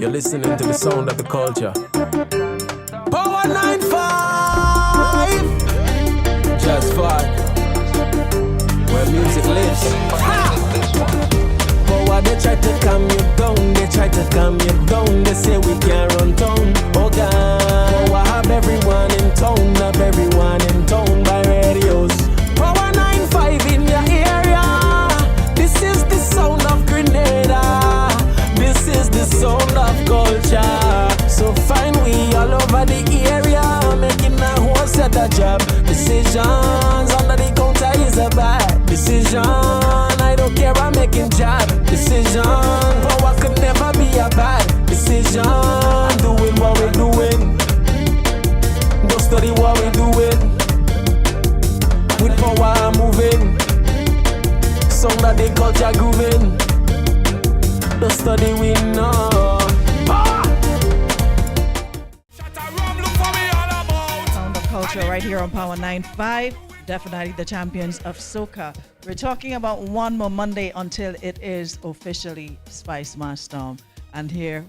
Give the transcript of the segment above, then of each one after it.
You're listening to the sound of the culture. Power 95, just vibe, where music lives. Power, they try to calm you down, they try to calm you down. They say we can't run town. Oh God, I have everyone in town, have everyone in town by radios. Power 95 in your area. This is the sound of Grenada. This is the sound of culture. So find we all over the area, making a whole set of job. Decisions under the counter is a bad decision. I don't care, I'm making job decision. Power could never be a bad decision. Doing what we're doing, don't study what we're doing. With power moving, sound of the culture grooving. Don't study we know. Sound of culture right here on Power 95. Definitely the champions of soca. We're talking about one more Monday until it is officially Spice Mass Storm. And here,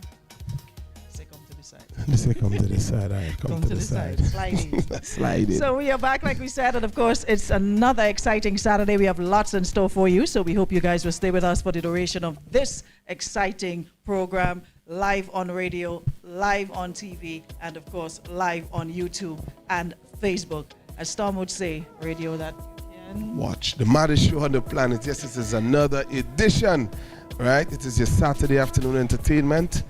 say come to the side. Say come to the side. All right, come to the side. Sliding. Sliding. So we are back like we said, and of course it's another exciting Saturday. We have lots in store for you, so we hope you guys will stay with us for the duration of this exciting program, live on radio, live on TV, and of course live on YouTube and Facebook. As Storm would say, radio that you can watch. The maddest show on the planet. Yes, this is another edition, right? It is your Saturday afternoon entertainment.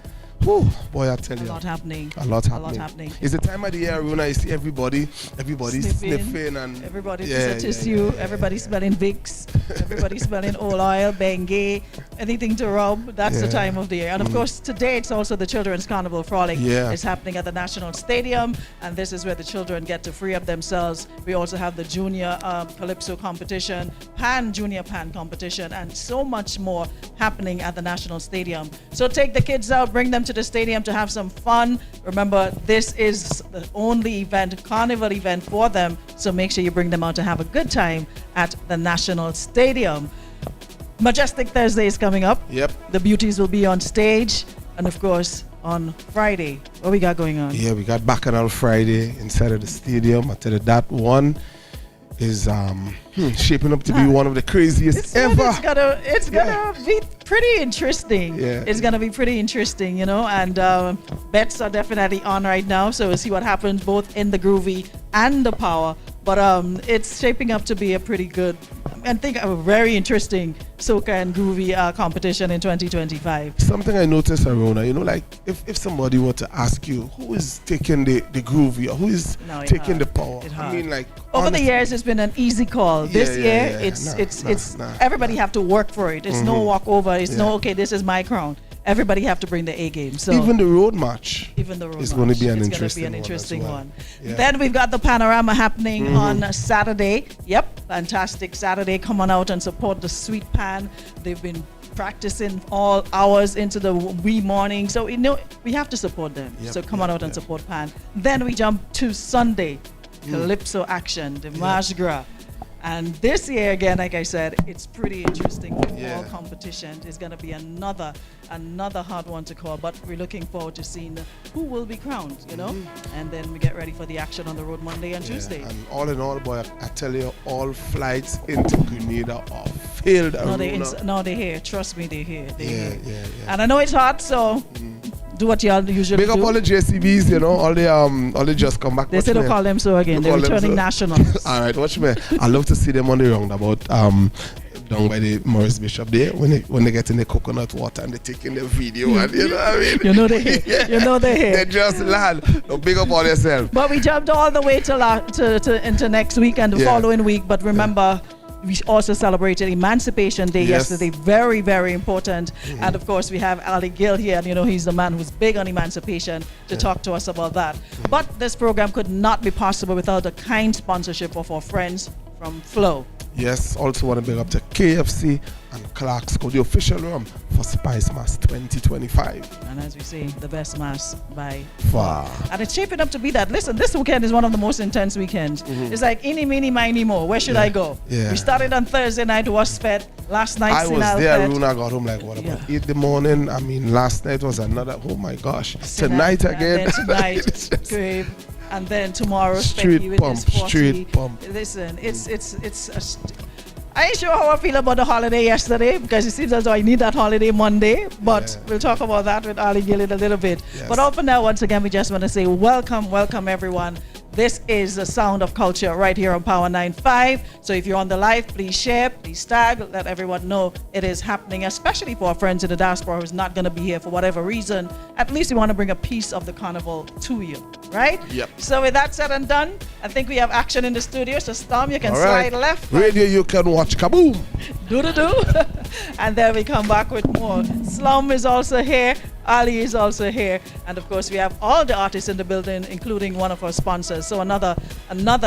Whew, boy, I tell you. A lot happening. A lot happening. It's the time of the year, Runa, you see everybody sniffing and everybody a tissue, everybody smelling Vicks, everybody smelling oil, Bengay, anything to rub. That's the time of the year. And of course, today it's also the Children's Carnival Frolic. It's happening at the National Stadium, and this is where the children get to free up themselves. We also have the Junior Calypso competition, Junior Pan competition, and so much more happening at the National Stadium. So take the kids out, bring them to the stadium to have some fun. Remember, this is the only event, carnival event for them, so make sure you bring them out to have a good time at the National Stadium. Majestic Thursday is coming up. Yep. The beauties will be on stage, and of course on Friday, what we got going on? Yeah, we got Bacchanal Friday inside of the stadium. I tell you, that one is shaping up to be one of the craziest ever. It's gonna be pretty interesting. Yeah. It's gonna be pretty interesting, you know, and bets are definitely on right now, so we'll see what happens both in the groovy and the power. But it's shaping up to be a pretty good, I think a very interesting soca and groovy competition in 2025. Something I noticed, Arona, you know, like if somebody were to ask you who is taking the groovy or who is taking the power, I mean, like over the years it's been an easy call. This year it's everybody have to work for it. It's no walkover. It's no okay, this is my crown. Everybody have to bring the A game. So even the road match. Is going to be an interesting one. one. Yeah. Then we've got the panorama happening on Saturday. Yep, fantastic Saturday. Come on out and support the Sweet Pan. They've been practicing all hours into the wee morning. So we have to support them. So come on out and support Pan. Then we jump to Sunday. Calypso action, the March Gras. And this year, again, like I said, it's pretty interesting. Football competition is going to be another hard one to call. But we're looking forward to seeing who will be crowned, you know. And then we get ready for the action on the road Monday and Tuesday. And all in all, boy, I tell you, all flights into Grenada are filled. No, they're here. Trust me, they're here. They're here. And I know it's hot, so do what y'all usually do. Big up all the JCBs, you know, all the just come back. They said to call them so again. They're returning nationals. All right, watch me. I love to see them on the roundabout down by the Morris Bishop there when they get in the coconut water and they taking the video and you know what I mean. You know they're here. You know they're here. They just land. Don't big up all yourself. But we jumped all the way to into next week and the following week. But remember, we also celebrated Emancipation Day yesterday. Very, very important. And of course, we have Ali Gill here. And, you know, he's the man who's big on emancipation to talk to us about that. But this program could not be possible without the kind sponsorship of our friends from Flow. Yes, also want to bring up to KFC and Clark's Code, the official room for Spice Mass 2025. And as we say, the best mass by far. And it's shaping up to be that. Listen, this weekend is one of the most intense weekends. It's like any, mini, miny, mo. Where should I go? Yeah. We started on Thursday night, was fed. Last night, I was there, Runa got home like what about 8 in the morning. I mean, last night was another, oh my gosh. Tonight again. And then tonight, Crave. And then tomorrow, street pump. Listen, I ain't sure how I feel about the holiday yesterday because it seems as though I need that holiday Monday. But we'll talk about that with Ali Gill in a little bit. Yes. But all for now, once again, we just want to say welcome everyone. This is the Sound of Culture right here on Power 95. So if you're on the live, please share, please tag, let everyone know it is happening, especially for our friends in the diaspora who's not going to be here for whatever reason. At least we want to bring a piece of the carnival to you, right? Yep. So with that said and done, I think we have action in the studio. So Storm, you can slide left. Radio, you can watch Kaboom. Do. And then we come back with more. Slum is also here. Ali is also here, and of course we have all the artists in the building, including one of our sponsors. So another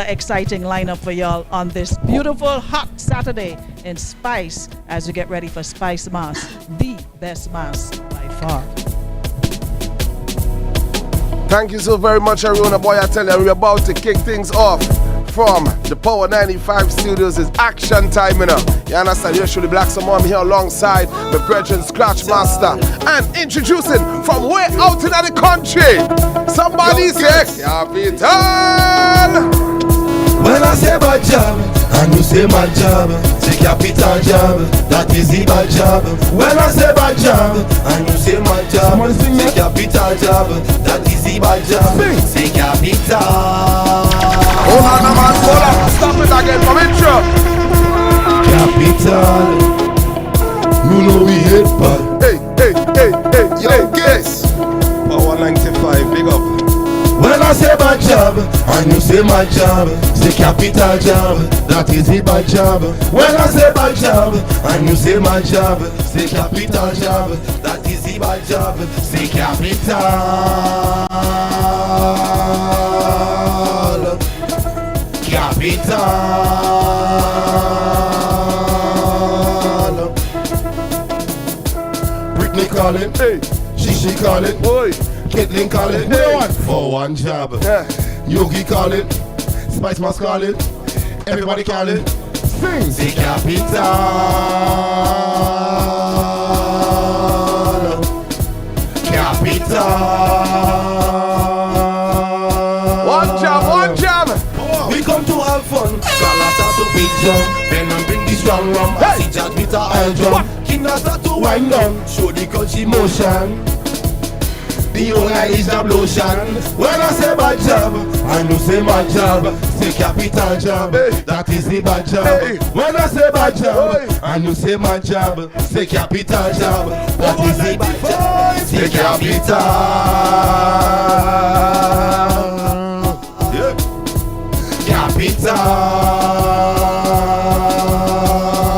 exciting lineup for y'all on this beautiful hot Saturday in Spice as we get ready for Spice Mass, the best mass by far. Thank you so very much, Aruna boy. I tell you, we're about to kick things off from the Power 95 studios. Is action time, you know. You understand? Usually Black Samam here alongside the brethren Scratch Master, and introducing from way out in the country. Somebody say Capital. When I say bad job, and you say my job, say capital job, that is the bad job. When I say bad job, and you say my job, say capital job, that is the bad job. Say capital. Oh, no, man, hold up. Stop it again from intro. Capital. You know we hate bad. Hey. Yo, guess. Power 95, big up. When I say bad job, and you say my job, say capital job, that is the bad job. When I say bad job, and you say my job, say capital job, that is the bad job. Say capital. Capital. Britney calling, Hey. she calling, Boy. Caitlin calling, Hey. for one job. Yeah. Yogi calling, Spice Mass calling, everybody calling. Sing. Say capital. Capital. One job. We come to have fun. Gala start to beat drum. Then I bring the strong rum. I see jazz with a high drum. King start to wind down. Show the country motion. The whole night is a lotion. When I say bad job, I know say my job. Say capital job, that is the bad job. When I say bad job, I know say my job. Say capital job, that is the bad job. Say capital.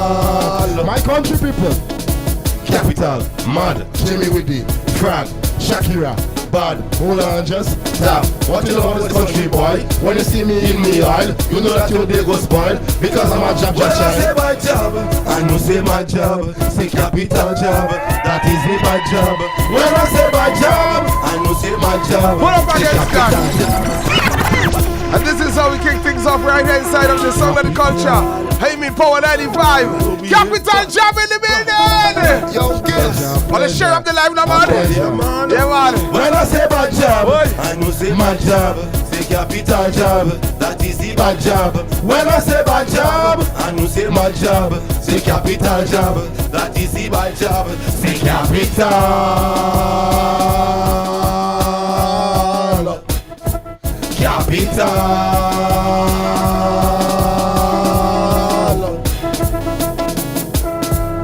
Capital. My country people. Capital, mad, Jimmy with the frag. Shakira, bad, hold on, just stop. What you know this country boy? When you see me in the aisle, you know that your day go spoil. Because I'm a job child. When I say my job, I know say my job. Say capital job, that is the bad job. When I say my job, I know say my job. What up Say against capital job. And this is how we kick things off right here inside of the Song of the Culture. Hey, me Power 95. Capital job in the building. Yo, guess. Wanna share up the live now, man? Yeah, man. When I say bad job, I know say my job. Say capital job, that is the bad job. When I say bad job, I know say my job. Say capital job, that is the bad job. Say capital. Capital.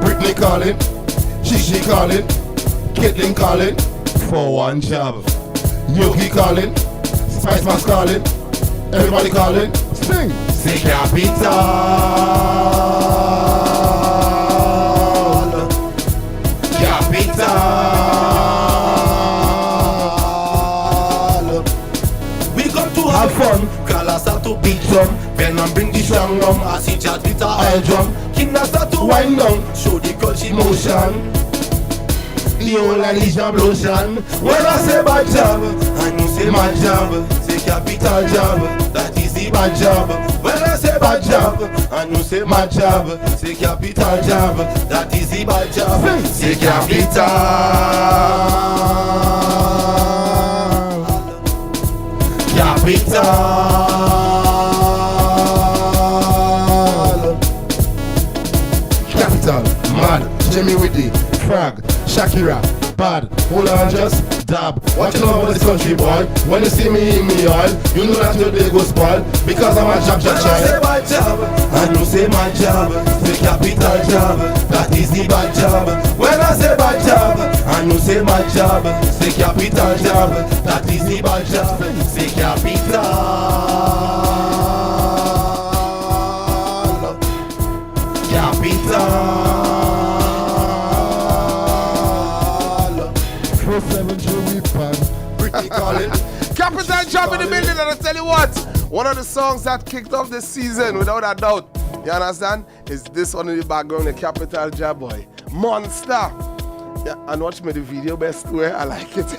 Britney calling, she calling, Caitlin calling, for one job. Yogi calling, Spice Mass calling, everybody calling, sing. Say capital. Capital. We come to have fun. Gala start to beat drum. Venom bring the strong rum, as he chat with a high drum. King start to wind down, show the country motion. The whole Alicia blossom. When I say bad job, I know say my job. Say capital job, that is the bad job. When I say bad job, I know say my job. Say capital job, that is the bad job. Say capital. Capital, mad, Jimmy with the frog, Shakira, bad, hold on just dab. Watch out about this country boy. When you see me in me oil, you know that your day go spoil. Because I'm a job child. When I say my job, I know say my job. Say capital job, that is the bad job. When I say bad job, I know say my job. Say capital job, that is the bad job. Say capital. Capital. 7 Joey Pan, Brittany calling. Capital job in the building, and I tell you what, one of the songs that kicked off this season, without a doubt, you understand, is this one in the background, the Capital Job Boy. Monster. Yeah, and watch me the video best way, I like it.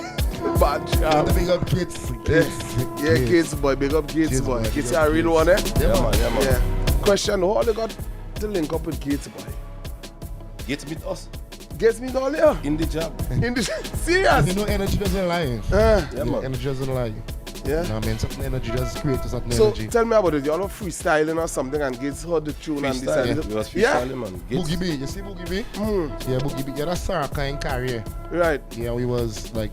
Bad job. Big up kids. Yeah, kids boy, big up kids boy. Kids are a real one, eh? Yeah, man. Yeah. Question, how they got to link up with Gates boy? Gates meet us. Gates meet all here? In the job. Serious? You know energy doesn't lie. Yeah, man. Energy doesn't lie. Yeah. No, man, something energy just create something So energy. tell me about it. Y'all are freestyling or something and Gates heard the tune and decided. We was freestyling, man. Boogie B, you see Boogie B? Yeah, Boogie B. Yeah, that's our kind career. Right. Yeah, we was like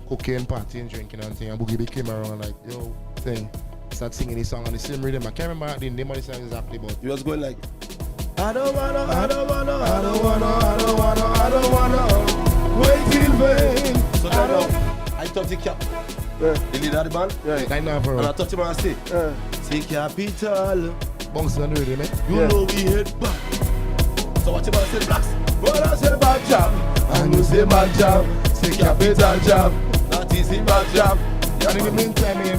cocaine, partying, drinking and thing. And Boogie B came around like, yo, thing. Start singing this song on the same rhythm. I can't remember the name of the song exactly, but He was going like, I don't wanna wait in vain. so now I touch the cap. The leader of the band. Right. Like never. And I touch him and I say, say capital. Bounce on the rhythm, eh? You know we hate back. So what you about to say, blacks? When I say bad job, and you say bad job, say capital job. That is the bad job. And in the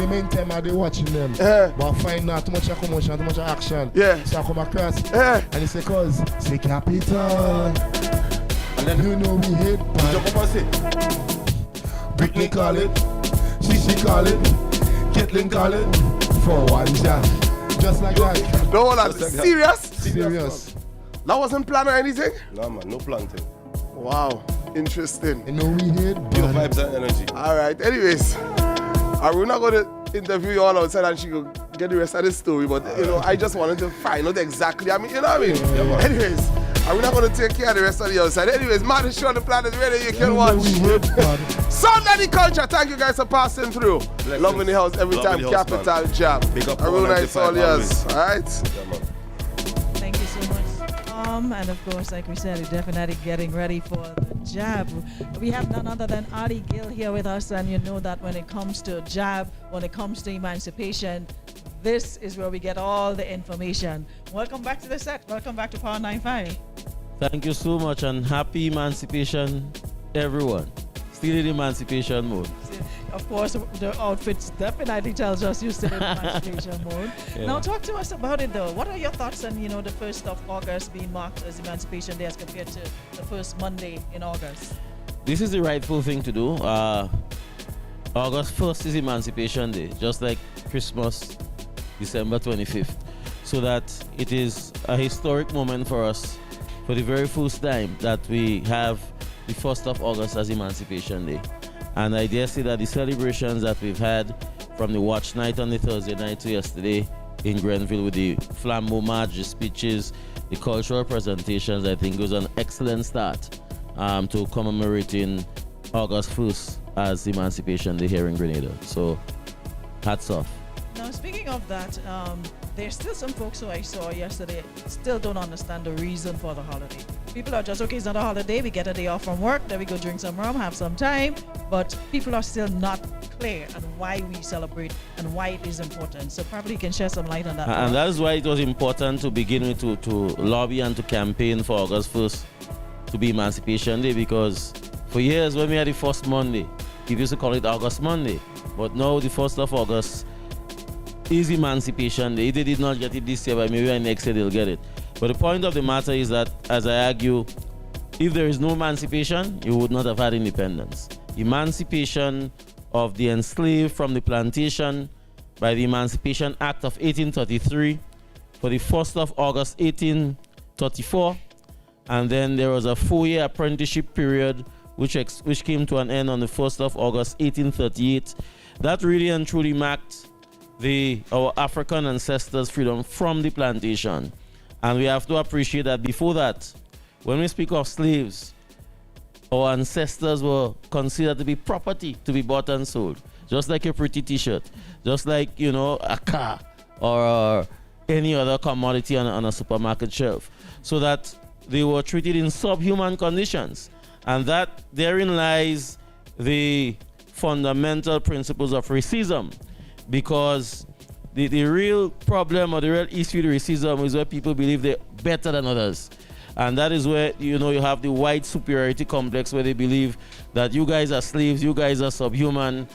meantime, I be watching them. But I find out too much commotion, too much action. Yeah. So I come across. Yeah. And he say, cause, say capital. And then You know we hate jump bad. up and say, Britney call it, Shishi call it, Caitlyn call it, For one shot. Just like that. No, hold on. Just like that. Serious? Serious. That wasn't planned or anything? No man, no planting. Wow. Interesting. You know we hate Pure bad. vibes and energy. All right. Anyways, we're not going to interview you all outside and she could get the rest of the story. But, you know, I just wanted to find out exactly. I mean, you know what I mean? Anyways, we're not going to take care of the rest of the outside. Anyways, man, the show, the plan is ready. You can watch. We hate bad. Sound of the culture. Thank you guys for passing through. Blessings. Love in the house every Love in time. the house, Capital Job. Big up Aruna, it's all 95 yours. All right? Yeah, man. Thank you so much. And of course, like we said, we're definitely getting ready for the jab. We have none other than Ali Gill here with us, and you know that when it comes to jab, when it comes to emancipation, this is where we get all the information. Welcome back to the set. Welcome back to Power 95. Thank you so much and happy emancipation, everyone. Still in emancipation mode. Of course, the outfits definitely tells us you're still in emancipation mode. Yeah. Now, talk to us about it, though. What are your thoughts on, the 1st of August being marked as Emancipation Day as compared to the first Monday in August? This is the rightful thing to do. August 1st is Emancipation Day, just like Christmas, December 25th. So that it is a historic moment for us for the very first time that we have the 1st of August as Emancipation Day. And I dare say that the celebrations that we've had from the watch night on the Thursday night to yesterday in Grenville with the flambeau march, the speeches, the cultural presentations, I think was an excellent start to commemorating August 1st as Emancipation Day here in Grenada. So, hats off. Now, speaking of that, there's still some folks who I saw yesterday still don't understand the reason for the holiday. People are just, okay, it's not a holiday, we get a day off from work, then we go drink some rum, have some time, but people are still not clear on why we celebrate and why it is important. So probably you can share some light on that. And that is why it was important to begin with to lobby and to campaign for August 1st to be Emancipation Day, because for years when we had the first Monday, people used to call it August Monday, but now the 1st of August is Emancipation Day. If they did not get it this year, but maybe next year they'll get it. But the point of the matter is that, as I argue, if there is no emancipation, you would not have had independence. Emancipation of the enslaved from the plantation by the Emancipation Act of 1833 for the 1st of August 1834, and then there was a 4-year apprenticeship period which came to an end on the 1st of August 1838. That really and truly marked our African ancestors' freedom from the plantation. And we have to appreciate that before that, when we speak of slaves, our ancestors were considered to be property to be bought and sold. Just like a pretty t-shirt, just like, a car or any other commodity on a supermarket shelf. So that they were treated in subhuman conditions. And that therein lies the fundamental principles of racism. Because the real problem or the real issue with racism is where people believe they're better than others. And that is where, you have the white superiority complex, where they believe that you guys are slaves, you guys are subhuman,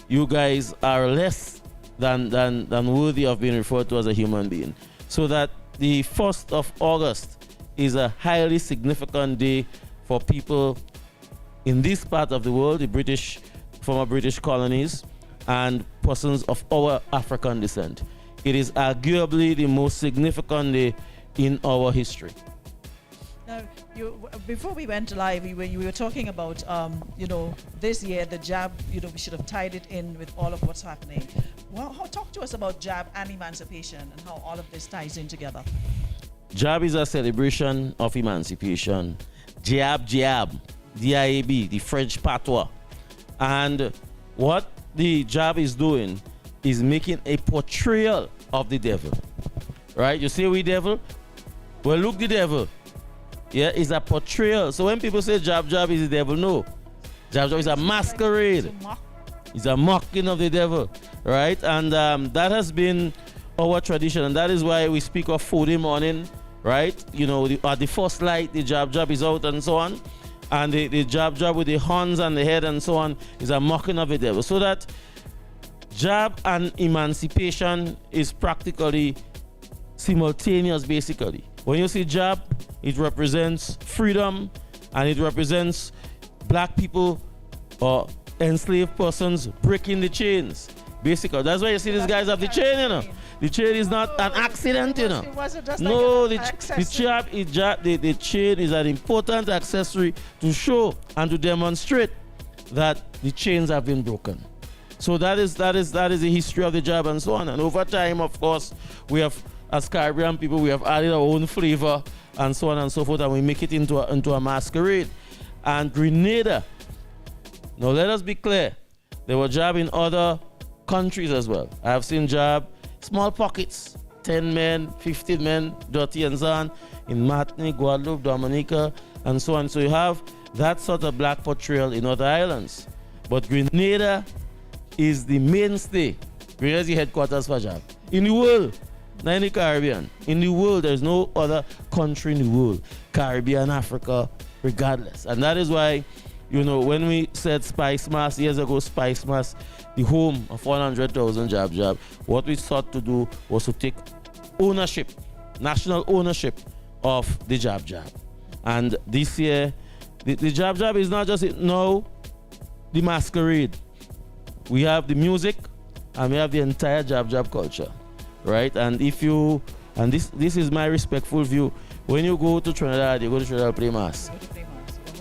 you guys are less than worthy of being referred to as a human being. So that the 1st of August is a highly significant day for people in this part of the world, the former British colonies, and persons of our African descent. It is arguably the most significant day in our history. Now, before we went live, you were talking about, this year, the jab, we should have tied it in with all of what's happening. Well, talk to us about jab and emancipation and how all of this ties in together. Jab is a celebration of emancipation. Jab, D-I-A-B, the French patois. And what the jab is doing is making a portrayal of the devil. Right? You see we devil? Well, look the devil. Yeah, it's a portrayal. So when people say jab is the devil, no. Jab is a masquerade. It's a mocking of the devil. Right? And that has been our tradition. And that is why we speak of 4-day morning. Right? At the first light, the jab is out and so on. And the jab with the horns and the head and so on is a mocking of the devil. So that jab and emancipation is practically simultaneous, basically. When you see jab, it represents freedom, and it represents black people or enslaved persons breaking the chains. Basically, that's why you see these guys have the chain, The chain is not an accident, It wasn't just No, like the chain is an important accessory to show and to demonstrate that the chains have been broken. So that is the history of the jab and so on. And over time, of course, we have, as Caribbean people, we have added our own flavor and so on and so forth, and we make it into a masquerade. And Grenada, now let us be clear, there were jab in other countries as well. I have seen jab, small pockets, 10 men, 15 men, dirty and so on, in Martinique, Guadeloupe, Dominica, and so on. So you have that sort of black portrayal in other islands. But Grenada is the mainstay. Grenada is the headquarters for jab. In the world, not in the Caribbean. In the world, there's no other country in the world, Caribbean, Africa, regardless. And that is why, when we said Spice Mass years ago, Spice Mass, the home of 100,000 jab, what we sought to do was to take ownership, national ownership of the jab. And this year, the jab is not just now the masquerade. We have the music and we have the entire jab culture, right? And this is my respectful view. When you go to Trinidad, you go to Trinidad play mass.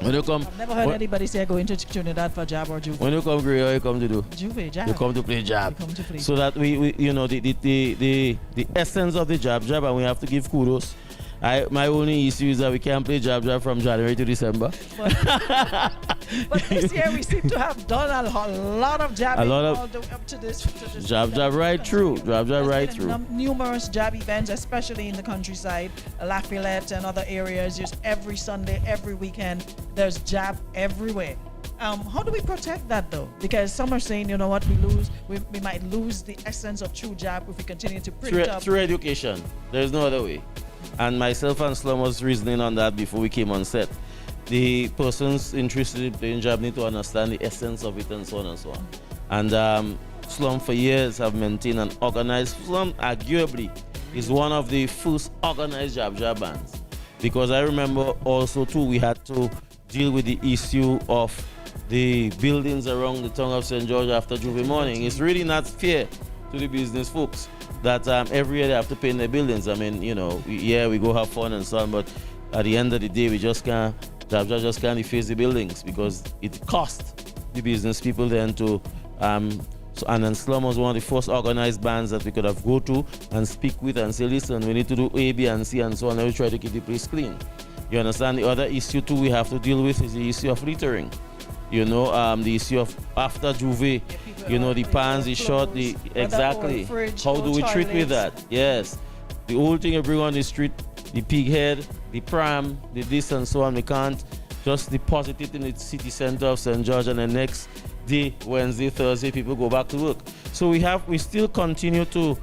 When you come, I've never heard anybody say going to Trinidad for jab or juve. When you come, Gray, what you come to do? Juve, jab. You come to play jab. You come to play. So that we the essence of the jab, and we have to give kudos. My only issue is that we can't play jab from January to December. But this year we seem to have done a lot of jabbing all the way up to this jab right through. Jab right through. Numerous jab events, especially in the countryside, Lafayette and other areas. Just every Sunday, every weekend, there's jab everywhere. How do we protect that though? Because some are saying, you know what, we might lose the essence of true jab if we continue to print it up. Through education. There's no other way. And myself and Slum was reasoning on that before we came on set. The persons interested in playing jab need to understand the essence of it and so on and so on. And Slum for years have maintained an organized. Slum arguably is one of the first organized jab bands, because I remember also too we had to deal with the issue of the buildings around the town of St. George after Juve morning. It's really not fair to the business folks that every year they have to paint their buildings. I mean, you know, we go have fun and so on, but at the end of the day, we just can't deface the buildings because it costs the business people then to and then Slum was one of the first organized bands that we could have go to and speak with and say, listen, we need to do A, B, and C and so on, and we try to keep the place clean. You understand? The other issue too we have to deal with is the issue of littering. You know, the issue of after Juve, you know, the pans, the shot, the exactly. How do we treat with that? Yes. The old thing you bring on the street, the pig head, the pram, the this and so on, we can't just deposit it in the city center of St. George and the next day, Wednesday, Thursday, people go back to work. So we still continue to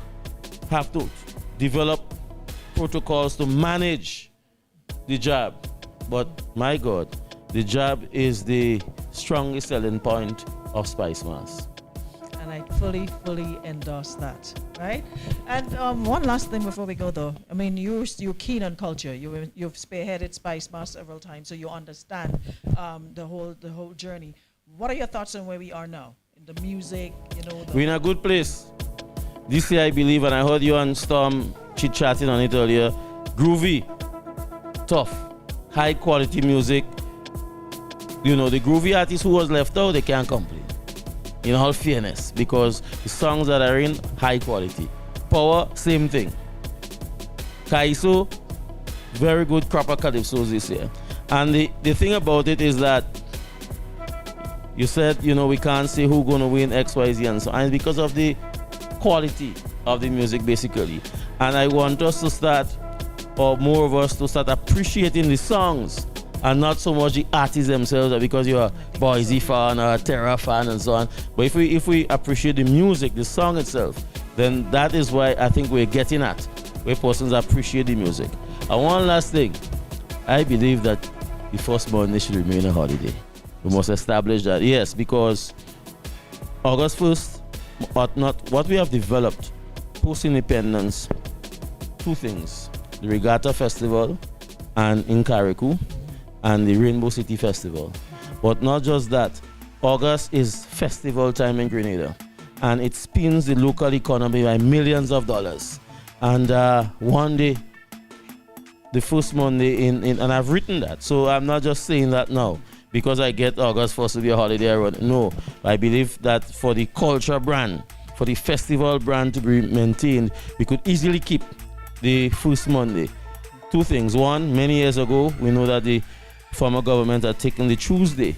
have to develop protocols to manage the job. But my God, the job is the strongest selling point of Spice Mass. And I fully endorse that, right? And one last thing before we go though. I mean, you're keen on culture. You've spearheaded Spice Mass several times, so you understand the whole journey. What are your thoughts on where we are now? In the music, you know? We're in a good place. This year, I believe, and I heard you and Storm chit-chatting on it earlier, groovy, tough, high-quality music. You know, the groovy artist who was left out, they can't complain. In all fairness, because the songs that are in, high quality. Power, same thing. Kaiso, very good proper calypsos this year. And the thing about it is that you said, you know, we can't say who's going to win X, Y, Z and so on. And because of the quality of the music, basically. And I want us to start, or more of us to start appreciating the songs and not so much the artists themselves, because you're a Boise fan or a Terra fan and so on. But if we appreciate the music, the song itself, then that is why I think we're getting at, where persons appreciate the music. And one last thing, I believe that the first Monday should remain a holiday. We must establish that, yes, because August 1st, but not what we have developed post-independence, two things, the Regatta Festival and in Carriacou, and the Rainbow City Festival. But not just that, August is festival time in Grenada, and it spins the local economy by millions of dollars. And one day, the first Monday and I've written that, so I'm not just saying that now because I get August 1st to be a holiday. No, I believe that for the culture brand, for the festival brand to be maintained, we could easily keep the first Monday. Two things. One, many years ago, we know that the former government had taken the Tuesday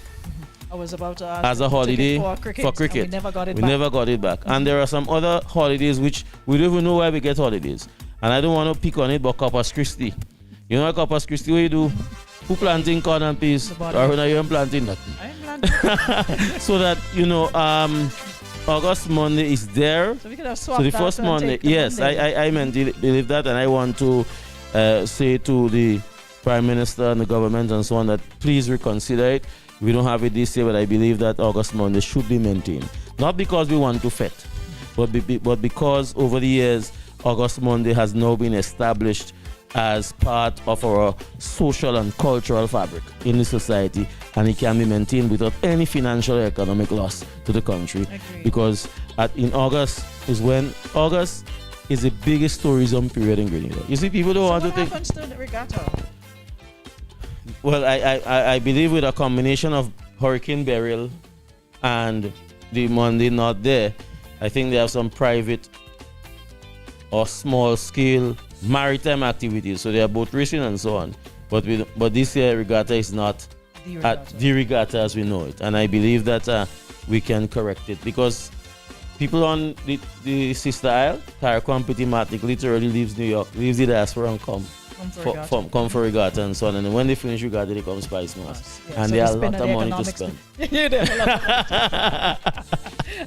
I was about to ask as a holiday for cricket. We never got it back. And there are some other holidays which we don't even know why we get holidays. And I don't want to pick on it, but Corpus Christi. You know what Corpus Christi, what you do? Who planting corn and peas? Or when you ain't planting nothing. I'm planting. So that, you know, August Monday is there. So we could have swapped so the that first and Monday, take the yes, Monday. I meant to believe that, and I want to say to the Prime Minister and the government and so on that please reconsider it. We don't have it this year, but I believe that August Monday should be maintained. Not because we want to fet, but because over the years, August Monday has now been established as part of our social and cultural fabric in the society, and it can be maintained without any financial or economic loss to the country. Agreed. Because in August is the biggest tourism period in Grenada. You see, people don't want to think. What happens to the regatta? Well, I believe with a combination of Hurricane Beryl and the Monday not there, I think they have some private or small scale maritime activities. So they are boat racing and so on. But this year regatta is not at the regatta as we know it. And I believe that we can correct it because people on the Sister Isle, Carriacou and Petit Martinique literally leaves New York, leaves the diaspora and come for regatta and so on. And when they finish regatta, they come Spice Mass. Yeah, and so they have a lot of money to spend.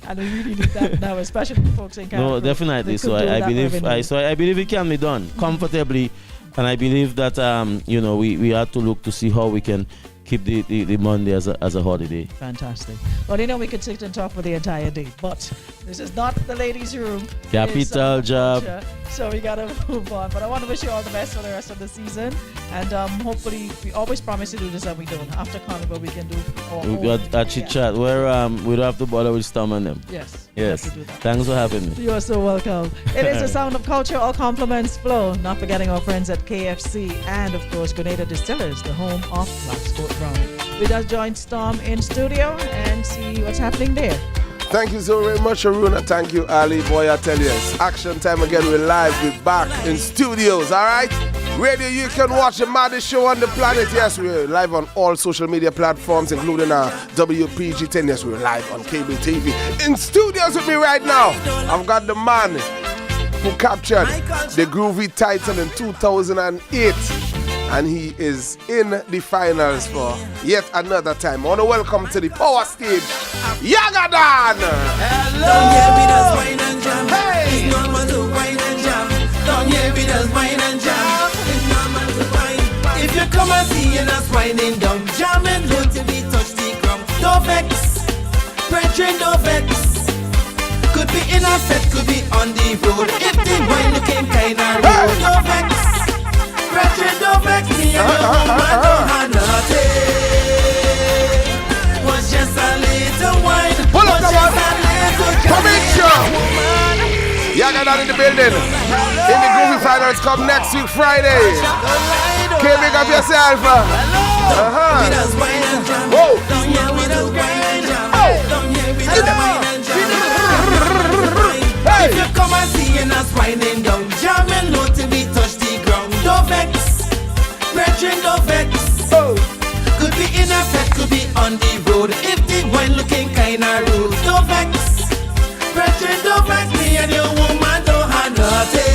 And we really need that now, especially for folks in Carriacou. No, definitely. So I believe it can be done comfortably. And I believe that we have to look to see how we can keep the Monday as a holiday. Fantastic. Well, we could sit and talk for the entire day, but this is not the ladies' room. Capital job. So we gotta move on. But I want to wish you all the best for the rest of the season, and hopefully we always promise to do this and we don't. After Carnival, we can do. We got a chit chat where we don't have to bother with Storm and them. Yes. Yes. Thanks for having me. You are so welcome. It is the sound of culture. All compliments flow. Not forgetting our friends at KFC and of course Grenada Distillers, the home of Black Sport Brown. We just joined Storm in studio and see what's happening there. Thank you so very much, Aruna. Thank you, Ali. Boy, I tell you, it's action time again. We're live. We're back in studios, all right? Radio, you can watch the maddest show on the planet. Yes, we're live on all social media platforms, including our WPG10. Yes, we're live on cable TV. In studios with me right now, I've got the man who captured the Groovy title in 2008. And he is in the finals for yet another time. I want to welcome to the power stage, Yagadan! Hello! Don't hear me just wine and jam. Hey! It's normal to wine and jam. Don't hear me just wine and jam. It's normal to wine. If you come and see us winding down, jamming low till we touch the ground. Don't vex, brethren, don't vex. Could be in a set, could be on the road. If the wine looking kinda real, don't vex. Brethren, don't vex me, and your woman don't have nothing. Was just a little wine. Pull up the one. Come in, show. Yagadan in the building. In the Groovy finals come next week, Friday. Okay, big up yourself. Whoa. If you come and see us winding down, jamming low till we touch the ground. Don't vex, brethren, don't vex. Could be in a fed, could be on the road. If the wine looking kinda rude, don't vex, brethren, don't vex. Me and your woman don't have nothing.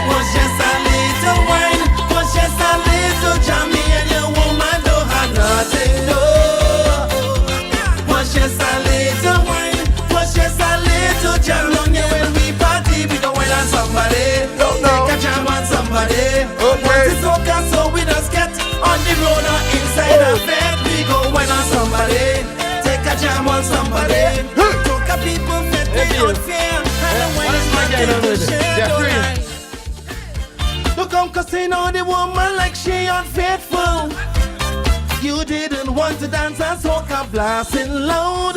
Was just a little wine, was just a little jam. Me and your woman don't have nothing. No, was just a little wine, was just a little jam. When we party, we don't wine on somebody. Take a jam on somebody. Once it's okay, so we just get on the road or inside a bed. We go wine on somebody. Take a jam on somebody. Talk a people fit they unfair. And the wine is nothing to share. Don't lie. Look, I'm cussing on the woman like she unfaithful. You didn't want to dance and smoke a blasting loud.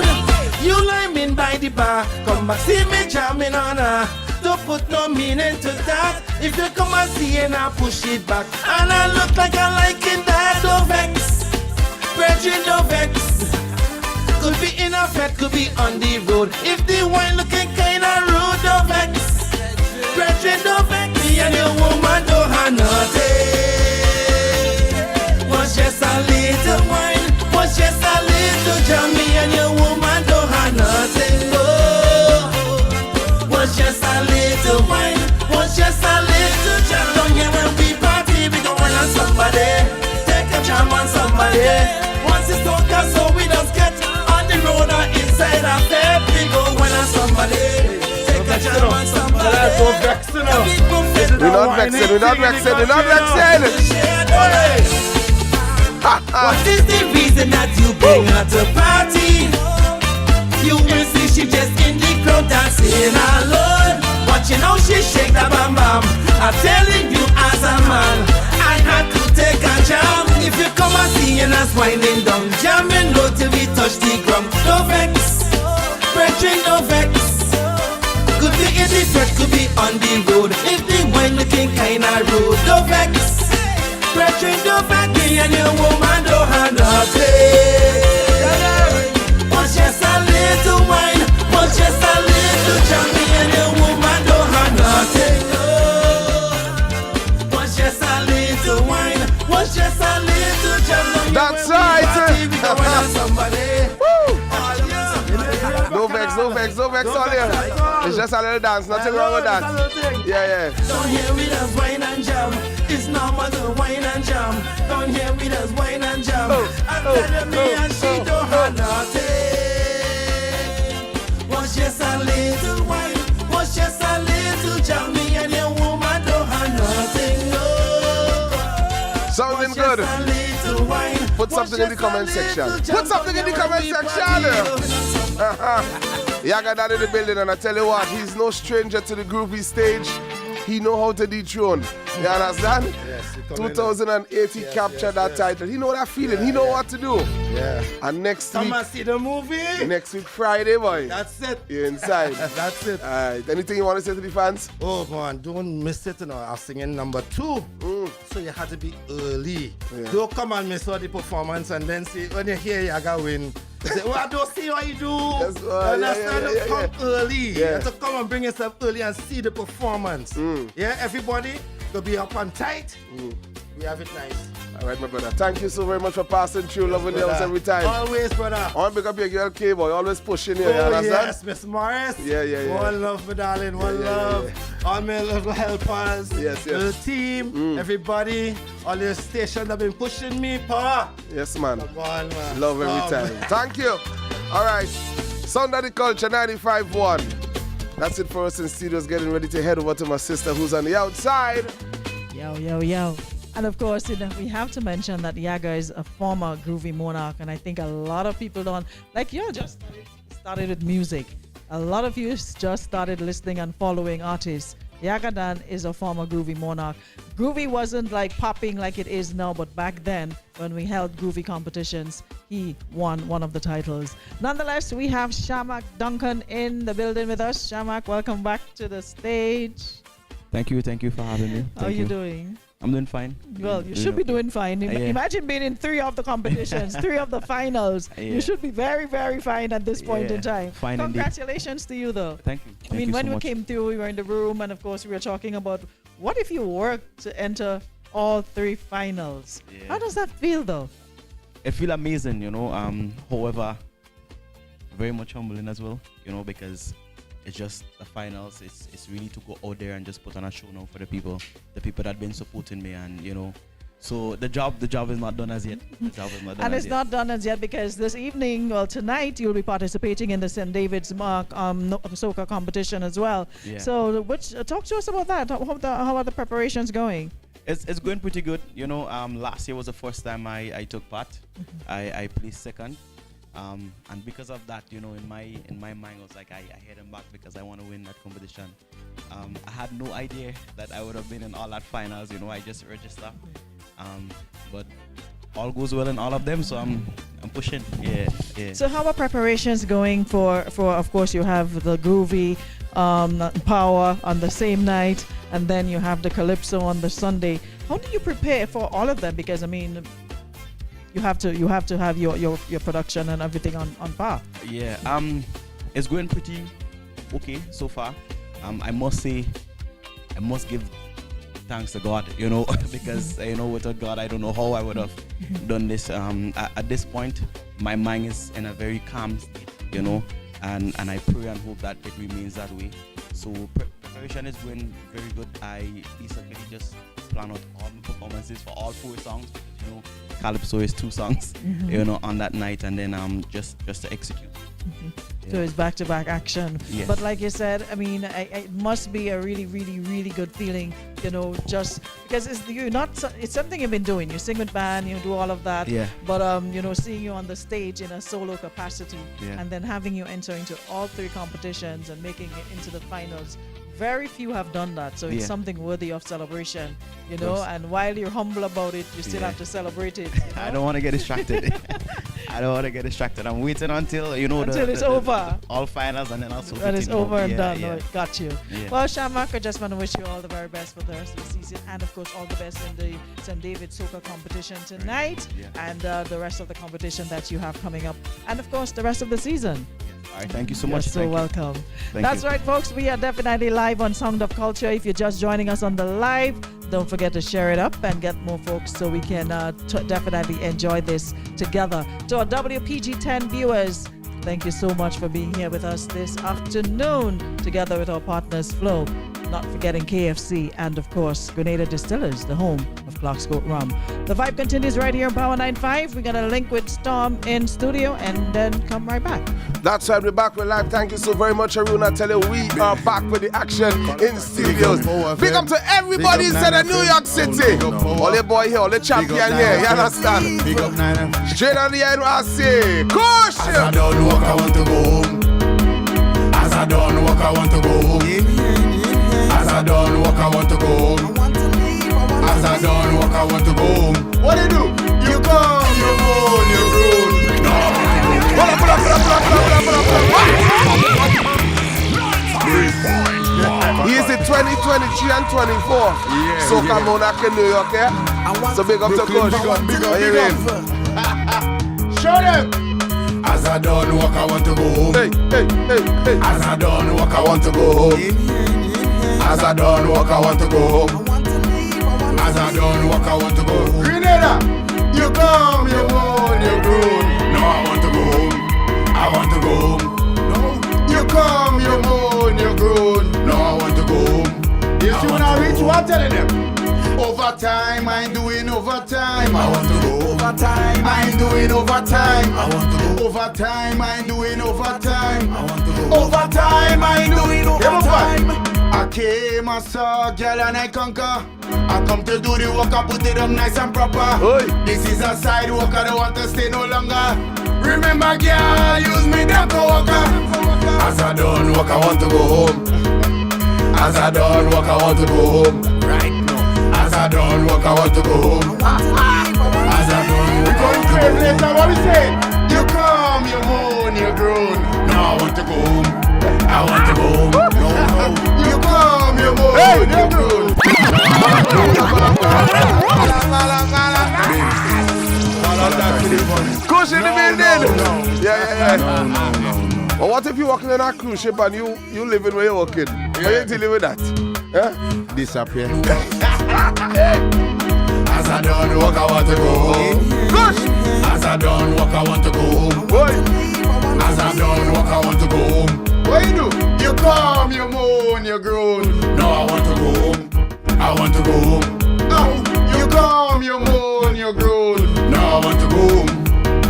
You liming by the bar, come back see me jamming on her. Don't put no meaning to that. If you come and see and I push it back, and I look like I liking that. Don't vex, brethren, don't vex. Could be in a fed, could be on the road. If the wine looking kinda rude, don't vex, brethren, don't vex. Me and your woman don't have nothing. Was just a little wine, was just a little jam. Me and your woman don't have nothing. Was just a little wine, was just a little jam. Don't hear when we party, we go wine on somebody. Take a jam on somebody. Once it's dark, so we just get on the road or inside a bed. We go wine on somebody. Take a jam on somebody. We're not vexing, we're not vexing, we're not vexing. What is the reason that you bring her to party? You will see she just in the crowd dancing alone. Watching how she shake that bam bam. I'm telling you as a man, I had to take a jam. If you come and see us winding down, jamming low till we touch the ground. Don't vex, brethren, don't vex. Could be in the fret, could be on the road. If the wine looking kinda rude, don't vex, brethren, don't vex. Me and your woman don't have nothing. Was just a little wine, was just a little jam. Me and your woman don't have nothing. Was just a little wine, was just a little jam. That's right. Somebody. No vex, no vex, no vex on here. It's just a little dance, nothing wrong with that. Yeah. Don't hear me just wine and jam. It's normal to wine and jam. Don't hear me just wine and jam. I'm telling me and she don't have nothing. Was just a little wine, was just a little jam. Me and your woman don't have nothing. No. Sounding good. Put something in the comment section. Put something in the comment section. Yaga down in the building, and I tell you what, he's no stranger to the groovy stage. He know how to dethrone. You understand? Yes. 2008 he captured that title. He know that feeling. He know what to do. Yeah. And next week. Come and see the movie. Next week Friday, boy. That's it. You're inside. That's it. Alright. Anything you want to say to the fans? Oh man, don't miss it. I'm singing number 2. So you had to be early. Yeah. Don't come and miss all the performance and then say when you hear Yaga win, you say, well, I don't see what you do. Yes, You understand? Come early. Yeah. You have to come and bring yourself early and see the performance. Yeah, everybody to be up and tight. We have it nice. Alright, my brother. Thank you so very much for passing through, loving the house every time. Always, brother. I want to pick up your girl K-boy, always pushing you, you Oh, understand? yes, Miss Morris. Yeah. One love, my darling. One love. All my little helpers. Yes. The team, everybody, all your stations have been pushing me, pa. Yes, man. Come on, man. Love every time. Thank you. All right. Sound of the Culture 95.1. That's it for us in studios. Getting ready to head over to my sister who's on the outside. Yo. And of course, we have to mention that Yaga is a former groovy monarch, and I think a lot of people don't, like you just started with music. A lot of you just started listening and following artists. Yaga Dan is a former groovy monarch. Groovy wasn't like popping like it is now, but back then when we held groovy competitions, he won one of the titles. Nonetheless, we have Shamak Duncan in the building with us. Shamak, welcome back to the stage. Thank you for having me. How are you doing? I'm doing fine. Well, you should be doing fine. Imagine being in 3 of the competitions, 3 of the finals. You should be very, very fine at this point in time. Fine. Congratulations to you, though. Thank you. I mean, when we came through, we were in the room, and of course, we were talking about what if you were to enter all 3 finals? Yeah. How does that feel, though? It feels amazing, however, very much humbling as well, because it's just the finals. It's really to go out there and just put on a show now for the people that have been supporting me, and so the job is not done as yet. And it's not done as yet because this evening, tonight, you'll be participating in the St. David's soca competition as well. Yeah. So, talk to us about that. How are the preparations going? It's going pretty good. Last year was the first time I took part. I placed second. And because of that, in my mind, I was like, I hit him back because I want to win that competition. I had no idea that I would have been in all that finals. I just registered. But all goes well in all of them, so I'm pushing. Yeah. So how are preparations going for of course you have the groovy power on the same night, and then you have the calypso on the Sunday. How do you prepare for all of them? Because I mean, you have to have your production and everything on par. Yeah. It's going pretty okay so far. I must say, I must give thanks to God, because without God, I don't know how I would have done this. At this point, my mind is in a very calm state, and I pray and hope that it remains that way. So preparation is going very good. I recently just plan out all the performances for all 4 songs. Calypso is 2 songs, on that night, and then just to execute. So it's back-to-back action. Yes. But like you said, I mean, it must be a really, really, really good feeling, just because it's something you've been doing. You sing with band, you do all of that. Yeah. But seeing you on the stage in a solo capacity, and then having you enter into all 3 competitions and making it into the finals. Very few have done that, so it's something worthy of celebration, and while you're humble about it, you still have to celebrate it. I don't want to get distracted. I'm waiting until it's over. All finals, and then also when it's over and done. Yeah. No, got you. Yeah. Well, Shamak, I just want to wish you all the very best for the rest of the season, and of course all the best in the St. David's Soca competition tonight, and the rest of the competition that you have coming up, and of course the rest of the season. All right, thank you so much. You're so welcome. That's right, folks. We are definitely live on Sound of Culture. If you're just joining us on the live, don't forget to share it up and get more folks so we can definitely enjoy this together. To our WPG 10 viewers, thank you so much for being here with us this afternoon together with our partners Flo, not forgetting KFC, and of course, Grenada Distillers, the home of Clarkscourt Rum. The vibe continues right here on Power 95. We're going to link with Storm in studio and then come right back. That's right, we're back with live. Thank you so very much, Aruna. I tell you, we are back with the action in studios. Big up to everybody inside of New York City. All the boy here, all the champion here, you understand? Big up Nina. Straight on the NYC. Push! As I don't walk, I want to go home. As I don't walk, I want to go home. As I don't walk, I want to go home. As I don't walk, I want to go home. What do you do? You come, you moan, you groan. No. He is in 2023 and 24. So come on, back in New York, yeah? So big up to Coach. Big up, Are you big in? Show them. As I don't walk, I want to go home. Hey. As I don't walk, I want to go home. As I don't walk, I want to go home. As I don't walk, I want to go home. Grenada, you come, you moan, you groan. No, I want to go home. I want to go home. No, you come, you moan, you groan. No, I want to go home. You see when I reach, what I'm telling them? Overtime, I'm doing overtime. I want to go overtime. I'm doing overtime. I want to go overtime. I'm doing overtime. I want to go overtime. I'm doing overtime. I came, I saw, girl, and I conquer. I come to do the work, I put it up nice and proper. Oi. This is a side work, I don't want to stay no longer. Remember, girl, use me the co-worker. As I don't work, I want to go home. As I don't work, I want to go home. Right now. As I don't work, I want to go home. As I don't work, I want to go home. Later, what we say? You come, you moan, you groan. No, I want to go home. I want to go home. No. You come, you moan, you groan. Coach in the building. No. Yeah. No. But what if you're walking on a cruise ship and you living where you're working? How you dealing with that? Yeah? Disappear. As I don't walk, I want to go home. Coach! As I don't walk, I want to go home. Boy! As I don't walk, I want to go home. What you do? You come, you moan, you groan. No, I want to go home. I want to go home. No, you come, you moan, you groan. No, I want to go home.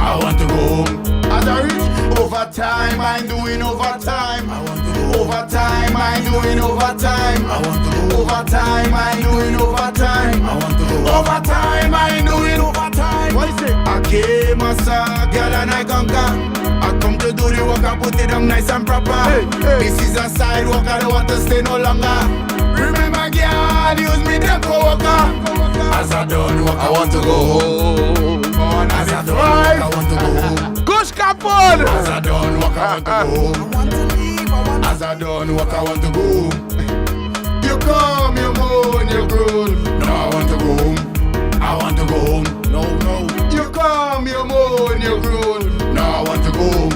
I want to go home. As I reach overtime, I'm doing overtime. I want to go overtime, I'm doing overtime. I want to go overtime, I'm doing overtime. I want to go overtime, I'm doing overtime. What is it? I came, I saw, girl, and I conquer. I come to do the work, I put it up nice and proper. Hey. This is a side work, I don't want to stay no longer. Remember, girl, use me the co-worker. As I don't work, I want to go home. As I don't work, I want to go home. Coach Capone! As I don't walk, I want to go home. As I don't walk, I want to go home. You come, you moan, you groan. No, I want to go home. I want to go home. No. You come, you moan, you groan. No, I want to go home.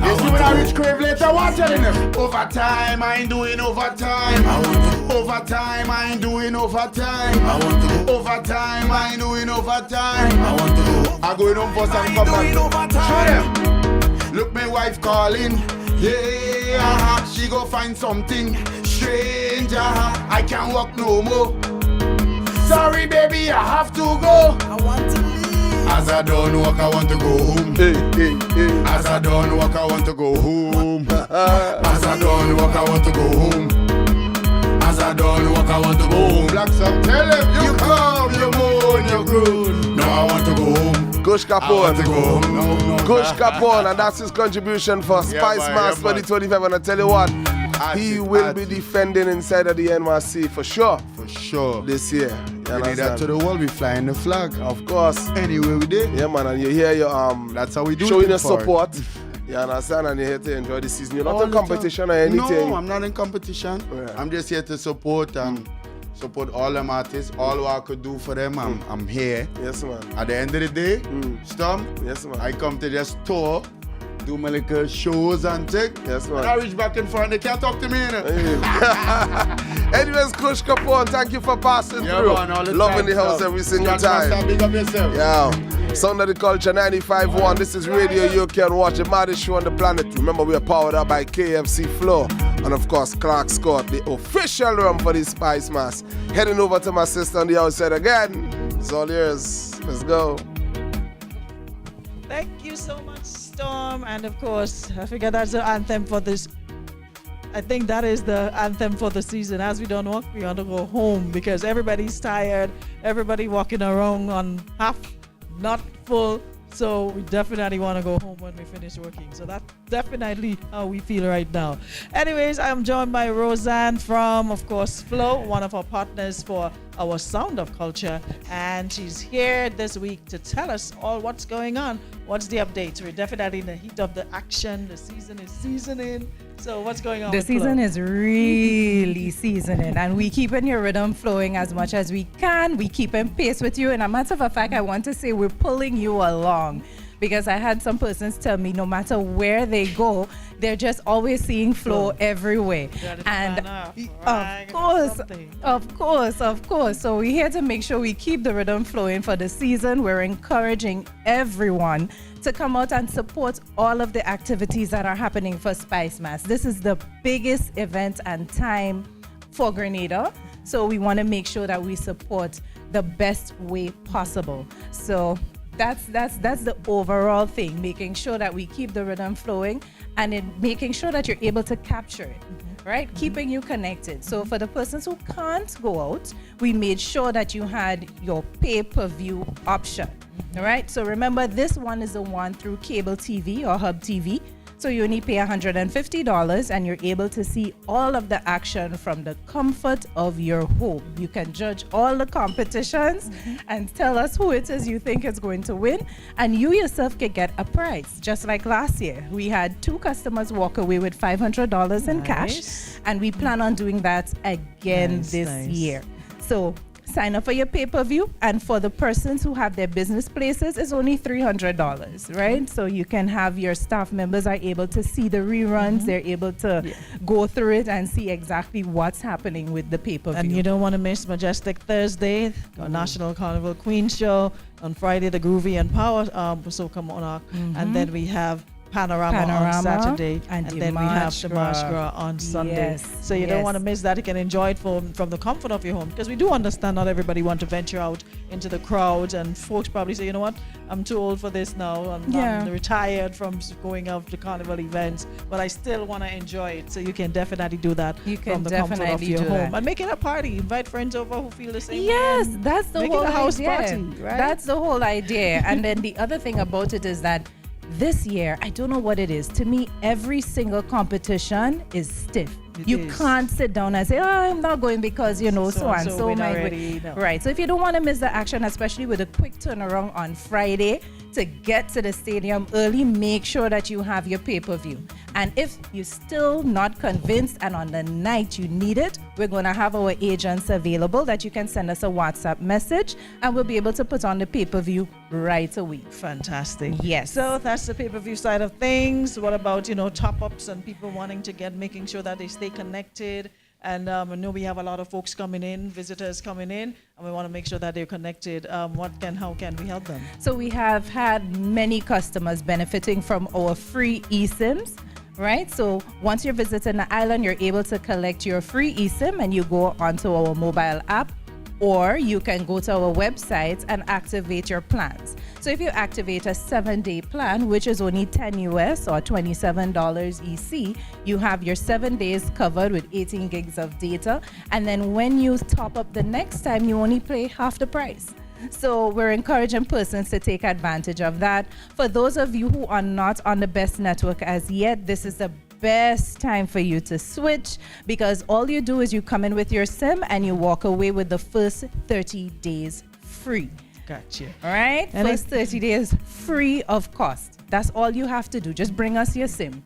You see when I reach crave later, what telling them? Overtime, I ain't doing overtime. I want to go. Overtime, I ain't doing overtime. I want to go. Overtime, I ain't doing overtime. I want to go. I'm going home for some company. Show them. Look, my wife calling. Yeah, she go find something strange. I can't walk no more. Sorry, baby, I have to go. I want to leave. As I don't walk, I want to go home. Hey. As I don't walk, I want to go home. As I don't walk, I want to go home. As I don't walk, I want to go home. Black Sam, tell him you come, you moan, you groan. No, I want to go home. Coach I want to go Capone. home. No. Coach Capone, and that's his contribution for Spice man, Mass yeah, man. 2025. And I tell you what, he will be defending inside of the NYC for sure For sure. this year. You We need that understand? to the world, we flying the flag. Of course. Anyway, we did. Yeah, man, and you hear your That's how we do showing it your for it. support. You understand, and you're here to enjoy the season. You're not All in the time. competition or anything. No, I'm not in competition. Yeah. I'm just here to support and support all them artists. All what I could do for them, I'm here. Yes, man. At the end of the day, Storm, Yes, man. I come to just tour, do my little shows and things. Yes, man. When I reach back in front, they can't talk to me. Anyways, Coach Capone, thank you for passing Yeah, through. man, all the Loving time, the house Storm. every single Jack Master, time. big up yourself. Yeah. Sound of the Culture 95.1. This is Radio UK and watch the maddest show on the planet. Remember, we are powered up by KFC Flow and, of course, Clark Scott, the official rum for the Spice Mass. Heading over to my sister on the outside again. It's all yours. Let's go. Thank you so much, Storm. And of course, I figure that's the anthem for this. I think that is the anthem for the season. As we don't work, we want to go home because everybody's tired. Everybody walking around on half, not full. So we definitely want to go home when we finish working. So that's definitely how we feel right now. Anyways, I'm joined by Roseanne from, of course, Flow, one of our partners for our Sound of Culture. And she's here this week to tell us all what's going on. What's the updates? We're definitely in the heat of the action. The season is seasoning. So what's going on? The season is really seasoning, and we keeping your rhythm flowing as much as we can. We keeping pace with you, and a matter of fact, I want to say we're pulling you along, because I had some persons tell me no matter where they go, they're just always seeing Flow everywhere. And of course. So we're here to make sure we keep the rhythm flowing for the season. We're encouraging everyone to come out and support all of the activities that are happening for Spice Mass. This is the biggest event and time for Grenada. So we want to make sure that we support the best way possible. So that's the overall thing, making sure that we keep the rhythm flowing and making sure that you're able to capture it, right? Keeping you connected. So for the persons who can't go out, we made sure that you had your pay-per-view option, all right? So remember, this one is the one through cable TV or Hub TV. So you only pay $150 and you're able to see all of the action from the comfort of your home. You can judge all the competitions and tell us who it is you think is going to win. And you yourself can get a prize. Just like last year, we had 2 customers walk away with $500 in cash. And we plan on doing that again this year. So sign up for your pay-per-view, and for the persons who have their business places, it's only $300, right? So you can have your staff members are able to see the reruns, they're able to go through it and see exactly what's happening with the pay-per-view. And you don't want to miss Majestic Thursday, our National Carnival Queen Show. On Friday, the Groovy and Power Soca Monarch. And then we have Panorama on Saturday, and then we have the March Gras on Sunday. So you don't want to miss that. You can enjoy it from the comfort of your home, because we do understand not everybody want to venture out into the crowd, and folks probably say, you know what, I'm too old for this now. I'm retired from going out to carnival events, but I still want to enjoy it. So you can definitely do that from the comfort of your home and make it a party. Invite friends over who feel the same way. That's the whole house idea. Party, right? That's the whole idea. And then the other thing about it is that this year, I don't know what it is. To me, every single competition is stiff. You can't sit down and say, oh, I'm not going because, so and so might win. Right. So if you don't want to miss the action, especially with a quick turnaround on Friday to get to the stadium early, make sure that you have your pay-per-view. And if you're still not convinced and on the night you need it, we're going to have our agents available that you can send us a WhatsApp message and we'll be able to put on the pay-per-view right away. Fantastic. Yes. So that's the pay-per-view side of things. What about, top-ups and people wanting to making sure that they stay connected? And I know we have a lot of folks coming in, visitors coming in, and we want to make sure that they're connected. How can we help them? So we have had many customers benefiting from our free eSIMs, right? So once you're visiting the island, you're able to collect your free eSIM and you go onto our mobile app, or you can go to our website and activate your plans. So if you activate a 7-day plan, which is only $10 US or $27 EC, you have your 7 days covered with 18 gigs of data. And then when you top up the next time, you only pay half the price. So we're encouraging persons to take advantage of that. For those of you who are not on the best network as yet, this is the best time for you to switch, because all you do is you come in with your SIM and you walk away with the first 30 days free. Gotcha. All right? And first 30 days free of cost. That's all you have to do. Just bring us your SIM.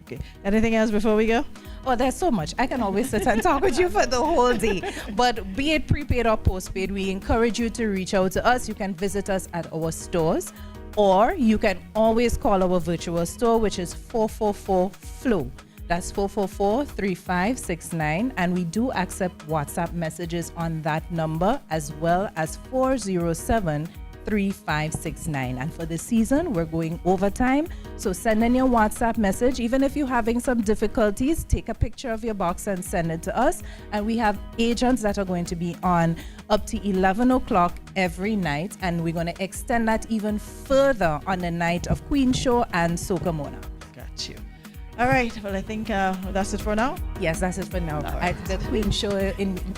Okay. Anything else before we go? Oh, there's so much. I can always sit and talk with you for the whole day. But be it prepaid or postpaid, we encourage you to reach out to us. You can visit us at our stores, or you can always call our virtual store, which is 444-FLOW. That's 444-3569. And we do accept WhatsApp messages on that number, as well as 407 3569. And for the season, we're going overtime. So send in your WhatsApp message. Even if you're having some difficulties, take a picture of your box and send it to us. And we have agents that are going to be on up to 11 o'clock every night. And we're going to extend that even further on the night of Queen Show and Soca Mona. Got you. All right. Well, I think that's it for now. Yes, that's it for now. The Queen Show,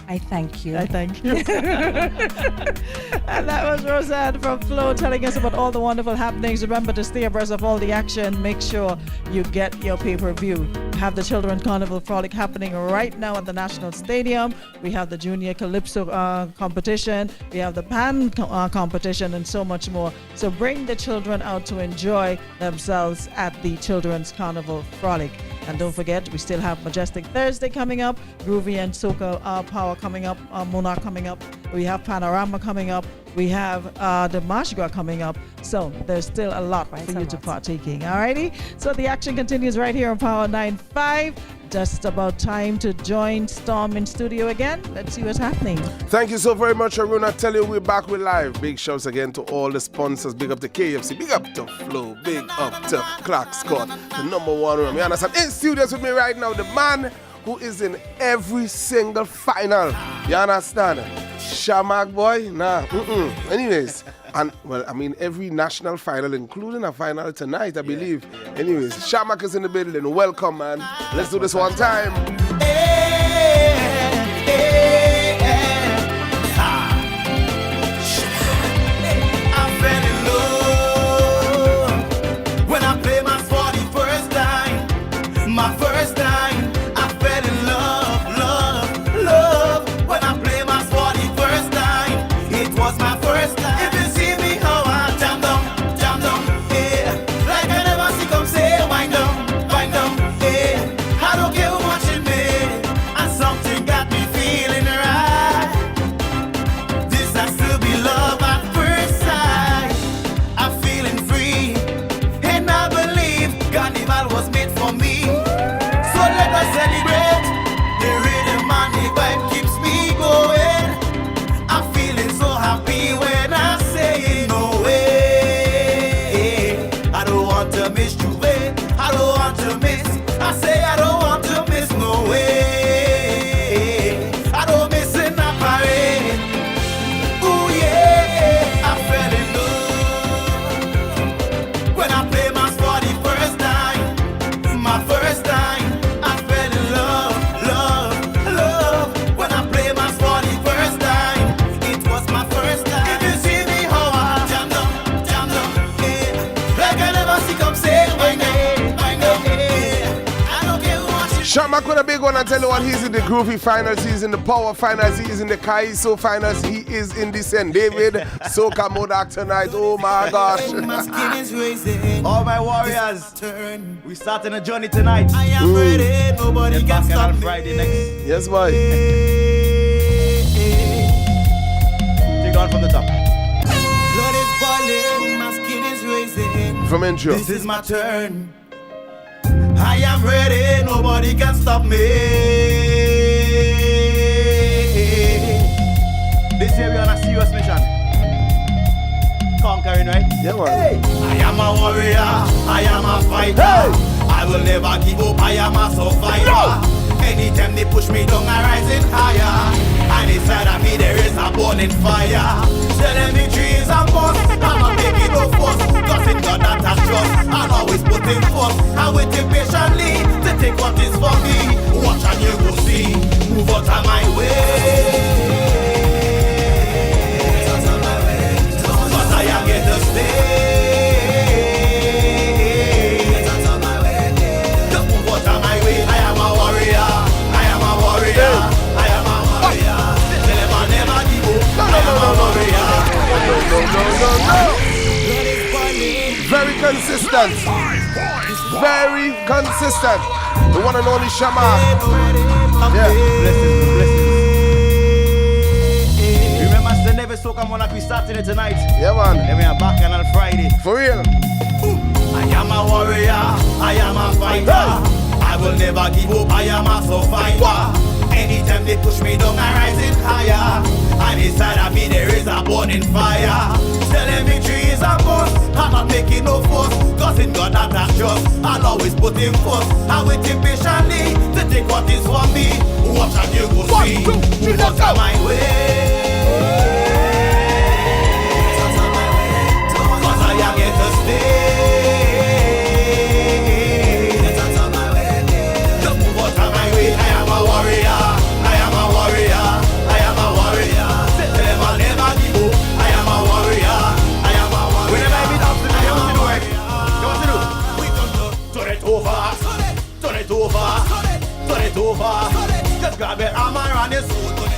I thank you. I thank you. And that was Roseanne from Flow telling us about all the wonderful happenings. Remember to stay abreast of all the action. Make sure you get your pay-per-view. Have the Children's Carnival Frolic happening right now at the National Stadium. We have the Junior Calypso competition. We have the Pan competition and so much more. So bring the children out to enjoy themselves at the Children's Carnival Frolic. And don't forget, we still have Majestic Thursday coming up, Groovy and Soca Power coming up, Monarch coming up. We have Panorama coming up. We have the Mardi Gras coming up. So there's still a lot for you to partake in. Alrighty? So the action continues right here on Power 95. Just about time to join Storm in studio again. Let's see what's happening. Thank you so very much, Arun. I tell you, we're back with live. Big shouts again to all the sponsors. Big up to KFC. Big up to Flow. Big up to Clark Scott, the number one room. You understand? In studios with me right now, the man who is in every single final. You understand? Shamak boy? Nah. Anyways. And, well, I mean, every national final, including a final tonight, I believe. Anyways, Shamak is in the building. Welcome, man. Let's do this one time. I fell in love when I played my for the first time. My first time, I fell in love, love, love. When I played my for the first time, it was my first time. If you see me how I jam down, yeah. Like I never see come say, wind down, yeah. I don't care who watching me, and something got me feeling right. This has to be love at first sight. I'm feeling free, and I believe Carnival was made for me. So let us celebrate. The rhythm and the vibe keeps me going. I'm feeling so happy when I say no way. I don't want to miss Juve. I don't want to miss. I say I don't want to miss no way. I don't miss in a parade. Ooh yeah, I fell in love when I played my for the first time. My first time, I fell in love, love, love. When I played my for the first time, it was my first time. If you see me how I jam down, yeah. Like I never see come say, wind down, yeah. I don't care who wants you. Shamak with a big one. I tell you what, he's in the Groovy finals, he's in the Power finals, he is in the Kaiso finals, he is in the St. David Soca Modak tonight. Oh my gosh. My skin is raising. All my warriors, we starting a journey tonight. I am ready, nobody can Back stop on me. Friday next. Yes, boy. Take on from the top. Blood is boiling, my skin is raising. From intro. This is my turn. I am ready, nobody can stop me. This year we're on a serious mission. Conquering, right? Yeah, man. Hey. I am a warrior, I am a fighter. I will never give up, I am a survivor. Anytime they push me down, I rising higher. And inside of me there is a burning fire. Telling me trees and must, I'ma make it no force. Cause in God that I trust, I'll always put in force. I waiting patiently to take what is for me. Watch and you will see, move out of my way. Cause I am here to stay. Just move out of my way. I am a warrior, I am a warrior, I am a warrior. Never, never give up. I am a warrior. No. Very consistent. Very consistent. The one and only Shamak. Yeah. Blessings. Remember, St. David Soca Monarch, we starting it tonight. Yeah, man. Then we are back on Friday. For real. I am a warrior, I am a fighter. I will never give up, I am a survivor. Anytime they push me down, I rising higher. And inside of me there is a burning fire. Telling victory is a must. I'm not making no fuss, cause in God that I trust. I'll always put him first. I wait patiently to take what is for me. Watch and you go see. Move out of my way. Cause I am here to stay. Move out of my way. I am a warrior. I am a warrior. I am a warrior. Never, never give up. I am a warrior. I am a warrior. Whenever I meet up, you want to do it. You want to do? We come to turn it over. Turn it over. Turn it over. Just grab it. I'm around this.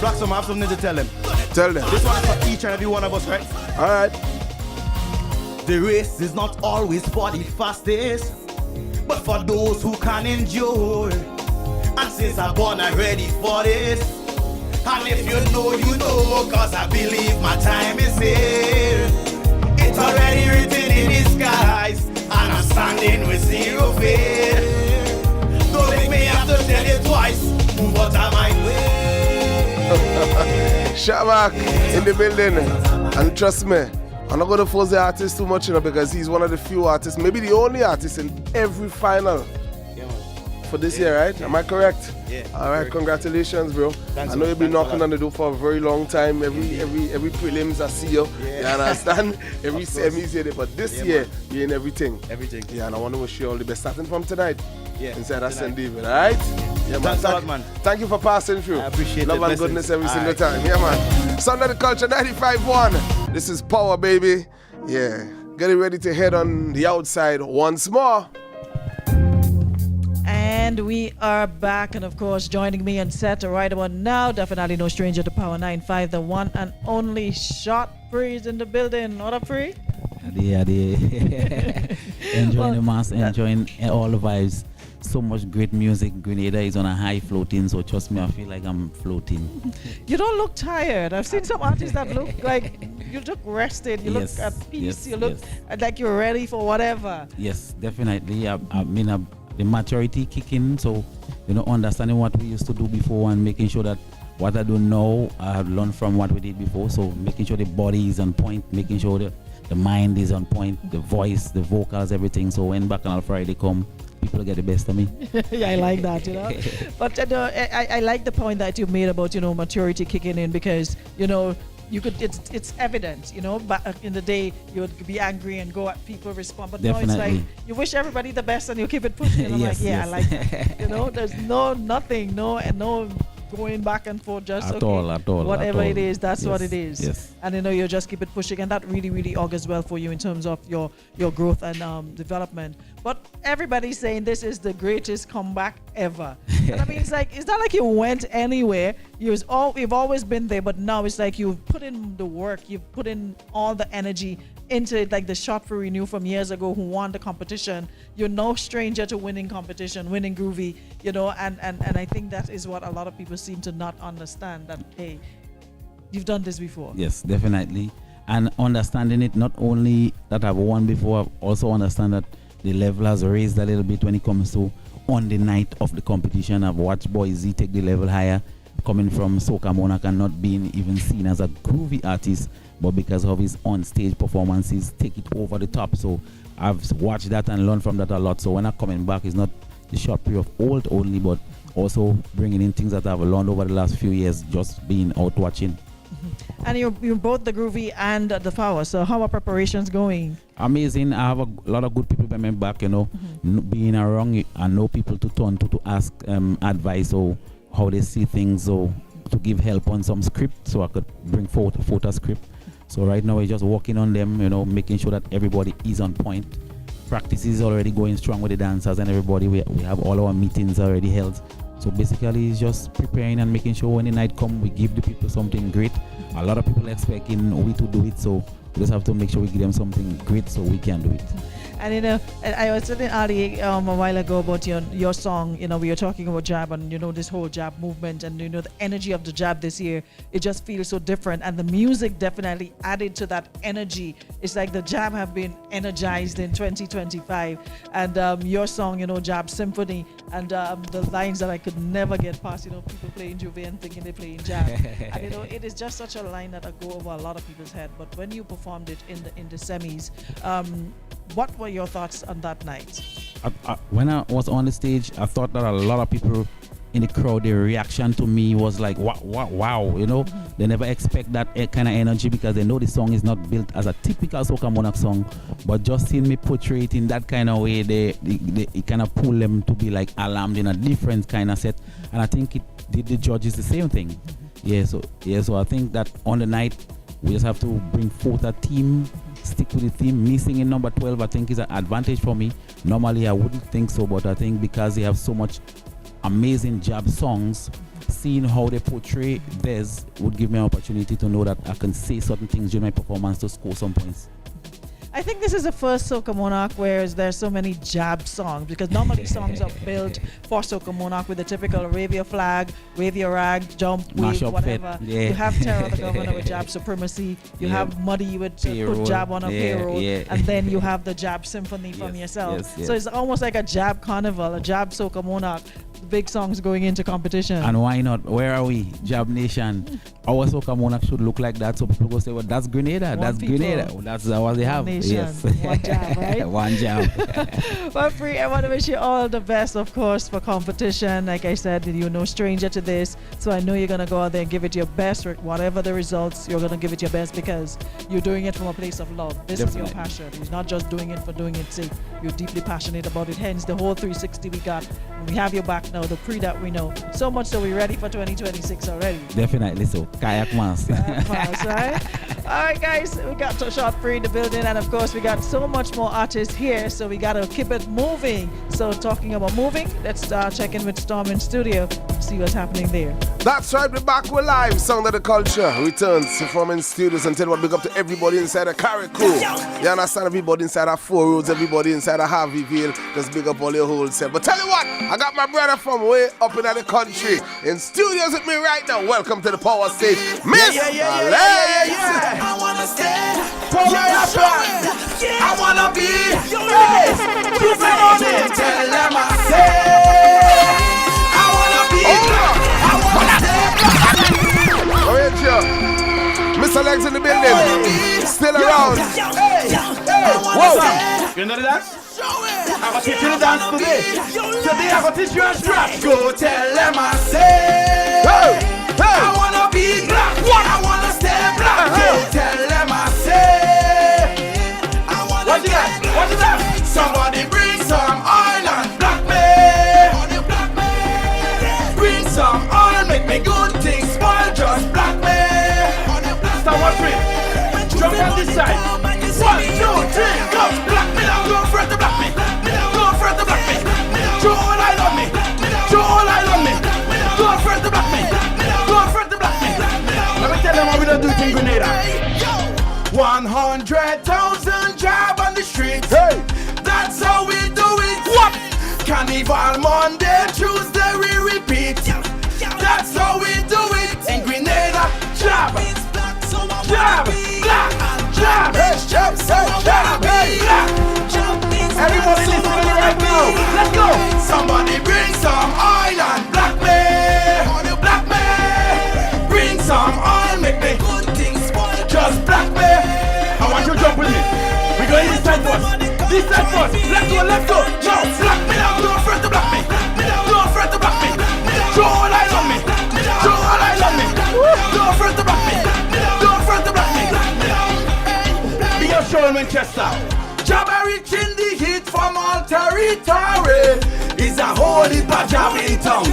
Blackstone, I have something to tell them. Tell them. This one is for each and every one of us, right? Alright. The race is not always for the fastest, but for those who can endure. And since I'm born, I'm ready for this. And if you know, cause I believe my time is here. It's already written in the skies, and I'm standing with zero fear. Don't make me have to tell you twice, move out of my way. Shabak in the building. And trust me, I'm not going to force the artist too much, because he's one of the few artists, maybe the only artist in every final for this year, right? Am I correct? Yeah. All right, congratulations, bro. Thanks, I know you've been thanks knocking on the door for a very long time. Every prelims I see you. Yeah. You understand? Every semis here, but this year you're in everything. Everything. Yeah, and I want to wish you all the best, starting from tonight. Yeah. Inside that St. David, all right? Yeah, Thanks a lot, man. Thank you for passing through. I appreciate Love it. and goodness every All single right. time. Yeah, man. Sunday the Culture 95.1. This is Power, baby. Yeah. Getting ready to head on the outside once more. And we are back, and of course, joining me on set right about now, definitely no stranger to Power 95, the one and only Shot Freeze in the building. What up, Free? Yeah, enjoying the mass, enjoying all the vibes. So much great music. Grenada is on a high floating, so trust me, I feel like I'm floating. You don't look tired. I've seen some artists that look like you look rested, you Yes, look at peace, yes, you look yes. like you're ready for whatever. Yes, definitely. The maturity kicking, so understanding what we used to do before and making sure that what I do now I have learned from what we did before. So making sure the body is on point, making sure the mind is on point, the voice, the vocals, everything. So when Bacchanal Friday come, people get the best of me. Yeah, I like that, But I like the point that you made about maturity kicking in, because you could it's evident, back in the day you would be angry and go at people, respond, but now it's like you wish everybody the best and you keep it pushing, and I'm yes, like, yeah, yes. I like that. There's nothing going back and forth, just at all, whatever at all. it is, that's yes, what it is. Yes. And you just keep it pushing, and that really, really augurs well for you in terms of your growth and development. But everybody's saying this is the greatest comeback ever. And I mean, it's not like you went anywhere. You've always been there, but now it's like you've put in the work, you've put in all the energy into it, like the Shot for Renew from years ago who won the competition. You're no stranger to winning competition, winning groovy, and I think that is what a lot of people seem to not understand, that, hey, you've done this before. Yes, definitely. And understanding it, not only that I've won before, I've also understand that the level has raised a little bit when it comes to on the night of the competition. I've watched Boy Z take the level higher, coming from Soca Monarch and not being even seen as a groovy artist, but because of his on-stage performances, take it over the top. So I've watched that and learned from that a lot. So when I'm coming back, it's not the short period of old only, but also bringing in things that I've learned over the last few years, just being out watching. And you're both the groovy and the power. So how are preparations going? Amazing. I have a lot of good people coming back, being around, I know people to turn to ask advice or how they see things, or to give help on some script, so I could bring forward a photo script. So right now we're just working on them, making sure that everybody is on point. Practice is already going strong with the dancers and everybody. We have all our meetings already held. So basically it's just preparing and making sure when the night comes, we give the people something great. A lot of people expecting we to do it, so We just have to make sure we give them something great so we can do it. And I was telling Ali a while ago about your song. We were talking about jab and this whole jab movement, and the energy of the jab this year. It just feels so different, and the music definitely added to that energy. It's like the jab have been energized in 2025, and your song, Jab Symphony, and the lines that I could never get past. People playing Juve and thinking they're playing jab, and it is just such a line that go over a lot of people's head. But when you performed it in the semis, what were your thoughts on that night? When I was on the stage, I thought that a lot of people in the crowd, their reaction to me was like, wow, They never expect that kind of energy because they know the song is not built as a typical Soca Monarch song, but just seeing me portray it in that kind of way, it kind of pull them to be like alarmed in a different kind of set, and I think it did the judges the same thing. So I think that on the night, we just have to bring forth a team, stick with the theme. Me singing number 12, I think, is an advantage for me. Normally, I wouldn't think so, but I think because they have so much amazing jab songs, seeing how they portray theirs would give me an opportunity to know that I can say certain things during my performance to score some points. I think this is the first Soca Monarch where there's so many jab songs, because normally songs are built for Soca Monarch with the typical wave your flag, wave your rag, jump, wave, whatever. You have Terror the Governor with jab supremacy. You have Muddy with put jab on a payroll, and then you have the jab symphony from yourself. So it's almost like a jab carnival, a jab Soca Monarch. Big songs going into competition. And why not? Where are we? Jab Nation. Our Soca Monarch should look like that, so people go say, well, that's Grenada. Grenada. That's what they have. Nation. Yes. One jab, right? One jab. Well, Free, I want to wish you all the best, of course, for competition. Like I said, you're no stranger to this, so I know you're going to go out there and give it your best. Whatever the results, you're going to give it your best because you're doing it from a place of love. This is your passion. You're not just doing it for doing its sake. You're deeply passionate about it. Hence, the whole 360 we got. We have your back now, the Free that we know. So much so we're ready for 2026 already. Definitely so. Kayak Mass. Kayak Mass, right? All right, guys, we got to shot Free in the building, and of course, we got so much more artists here, so we got to keep it moving. So talking about moving, let's check in with Storm in studio, see what's happening there. That's right, we're back, we're live. Sound of the Culture returns from in studios, and tell what big up to everybody inside the Carrico. You understand? Everybody inside of Four Roads, everybody inside of Harveyville, just big up all your whole set. But tell you what, I got my brother from way up in the country in studios with me right now. Welcome to the Power Stage, Miss Alex. I wanna stand for my brand. I wanna be presenting. Tell them I say I wanna be I wanna stand. Oh, yeah, Miss Alex in the building, still around. Whoa, you know the dance? I'm gonna teach you the dance today. Today I'm gonna teach you a strap. Go tell them I say I wanna be black. I wanna stay black. Go tell them I say I wanna watch it. Watch it. Somebody bring some oil and black me. Bring some oil, make me good things spoil. Just black me. Start watching. Jump on this side. 1, 2, 3, go. Black me now. Go for it to black me. Go for it to black me. Show all I love me. Show all I love me. Go for it to black me. Go for it to black me. Let me tell them how we don't do it in Grenada. 100,000 job on the street. Hey, that's how we do it. What? Carnival Monday, Tuesday we repeat. That's how we do it in Grenada. Job, job, black, job, job, job, black. Everybody listen to me right now. Let's go. Somebody bring some oil and black me. Black me. Bring some oil, make me good things spoil. Just black me. I want you to jump with me. We're going this side first. This side first. Let's go, let's go. Now, black me now. Don't fret to black me. Don't fret to black me. Show all I love me. Show all I love me. Don't fret to black me. Don't fret to black me. Be a show in Manchester. Jabba reaching the heat from all territory. Is a holy Jabba in town.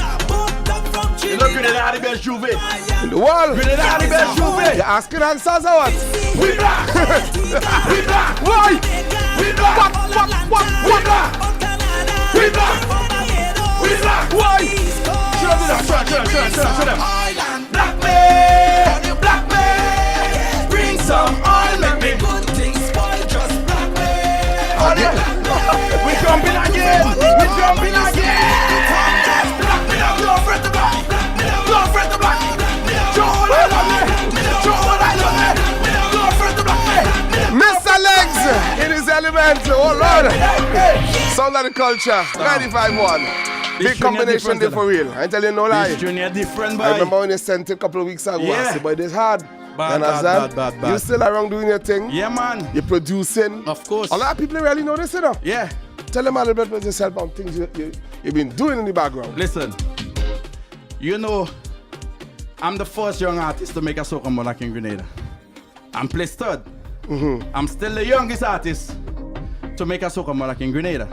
You look at the best Juve in the world. With the best Juve. You're asking answers or what? We black. We black. Why? We black. What? We black. We black. We black. Why? Show them. Black man. Black man. Bring some oil, make me Sound of the culture, 95.1. Big combination there for real. I tell you no lie. This junior different, boy. I remember when you sent it a couple of weeks ago. Yeah. I said, boy, this hard. Bad. You still around doing your thing? Yeah, man. You're producing. Of course. A lot of people really know this, you know? Yeah. Tell them a little bit about yourself and things you've been doing in the background. Listen, you know, I'm the first young artist to make a soca monarch in Grenada. I'm placed third. I'm still the youngest artist to make a soca monarch in Grenada.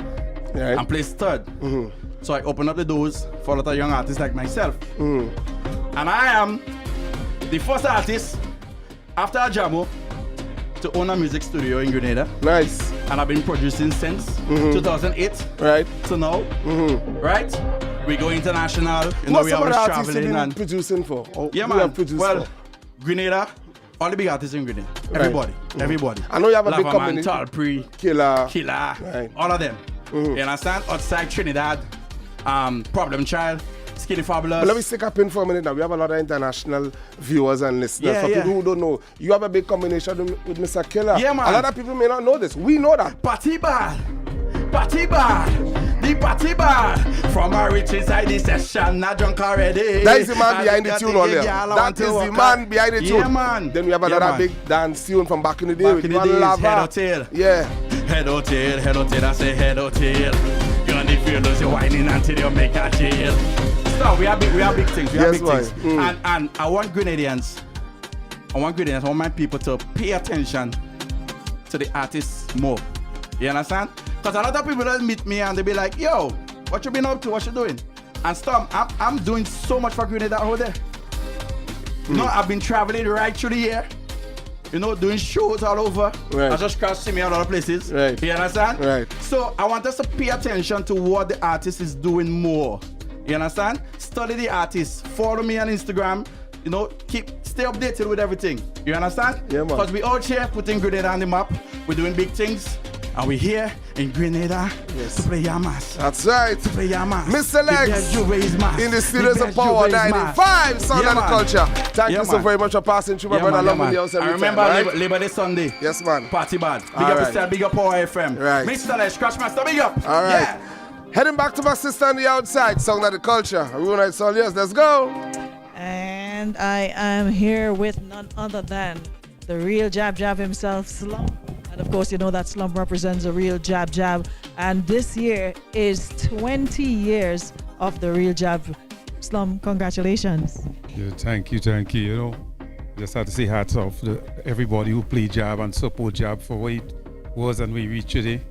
Right. I'm placed third. So I open up the doors for a lot of young artists like myself. And I am the first artist after Ajamo to own a music studio in Grenada. Nice. And I've been producing since 2008. Right. To now. Right? We go international. You know, What's we some of always the artists you've traveling been and producing for? yeah, Who you man. have produced Well, for? Grenada, all the big artists in Grenada. Everybody. Everybody. I know you have a big Lava company. Man, Talpree, Killer. Right. All of them. You understand? Outside Trinidad, Problem Child, Skinny Fabulous. But let me stick up in for a minute now. We have a lot of international viewers and listeners. For people who don't know, you have a big combination with Mr. Killer. Yeah, man. A lot of people may not know this. We know that. Party ball. The party ball. From our rich inside the session, not drunk already. That is the man behind the tune earlier. That is the man behind the tune. Yeah, man. Then we have another big dance tune from back in the day Back with in the one days, lava. Head or tail. Yeah. Head or tail, I say head or tail. You're on the field, you're whining until you make a jail. So we have big things. We have big things. And I want Grenadians, I want my people to pay attention to the artists more. You understand? Because a lot of people don't meet me and they be like, yo, what you been up to? What you doing? And Storm, I'm doing so much for Grenada out there. You know, I've been traveling right through the year. You know, doing shows all over. Right. I just can't see me a lot of places. Right. You understand? Right. So I want us to pay attention to what the artist is doing more. You understand? Study the artist. Follow me on Instagram. You know, stay updated with everything. You understand? Yeah, man. Because we out here putting Grenada on the map. We're doing big things. And we're here in Grenada to play Yamas. That's right. To play Yamas. Mr. Lex in the studios of Power 95. Sound of the culture. Thank you so very much for passing through, my brother. I love when you every I remember time, right? Labor Day Sunday. Yes, man. Party bad. Big All up right. yourself, big up Power FM. Right. Mr. Lex, Scratch Master, big up. All right. Yeah. Heading back to my sister on the outside. Sound of the culture. Aruna, it's all yours. Let's go. And I am here with none other than the real Jab himself, Slum. And of course, you know that Slum represents a real Jab. And this year is 20 years of the real Jab. Slum, congratulations. Yeah, thank you. You know, just have to say hats off to everybody who play Jab and support Jab for what it was and we reached today.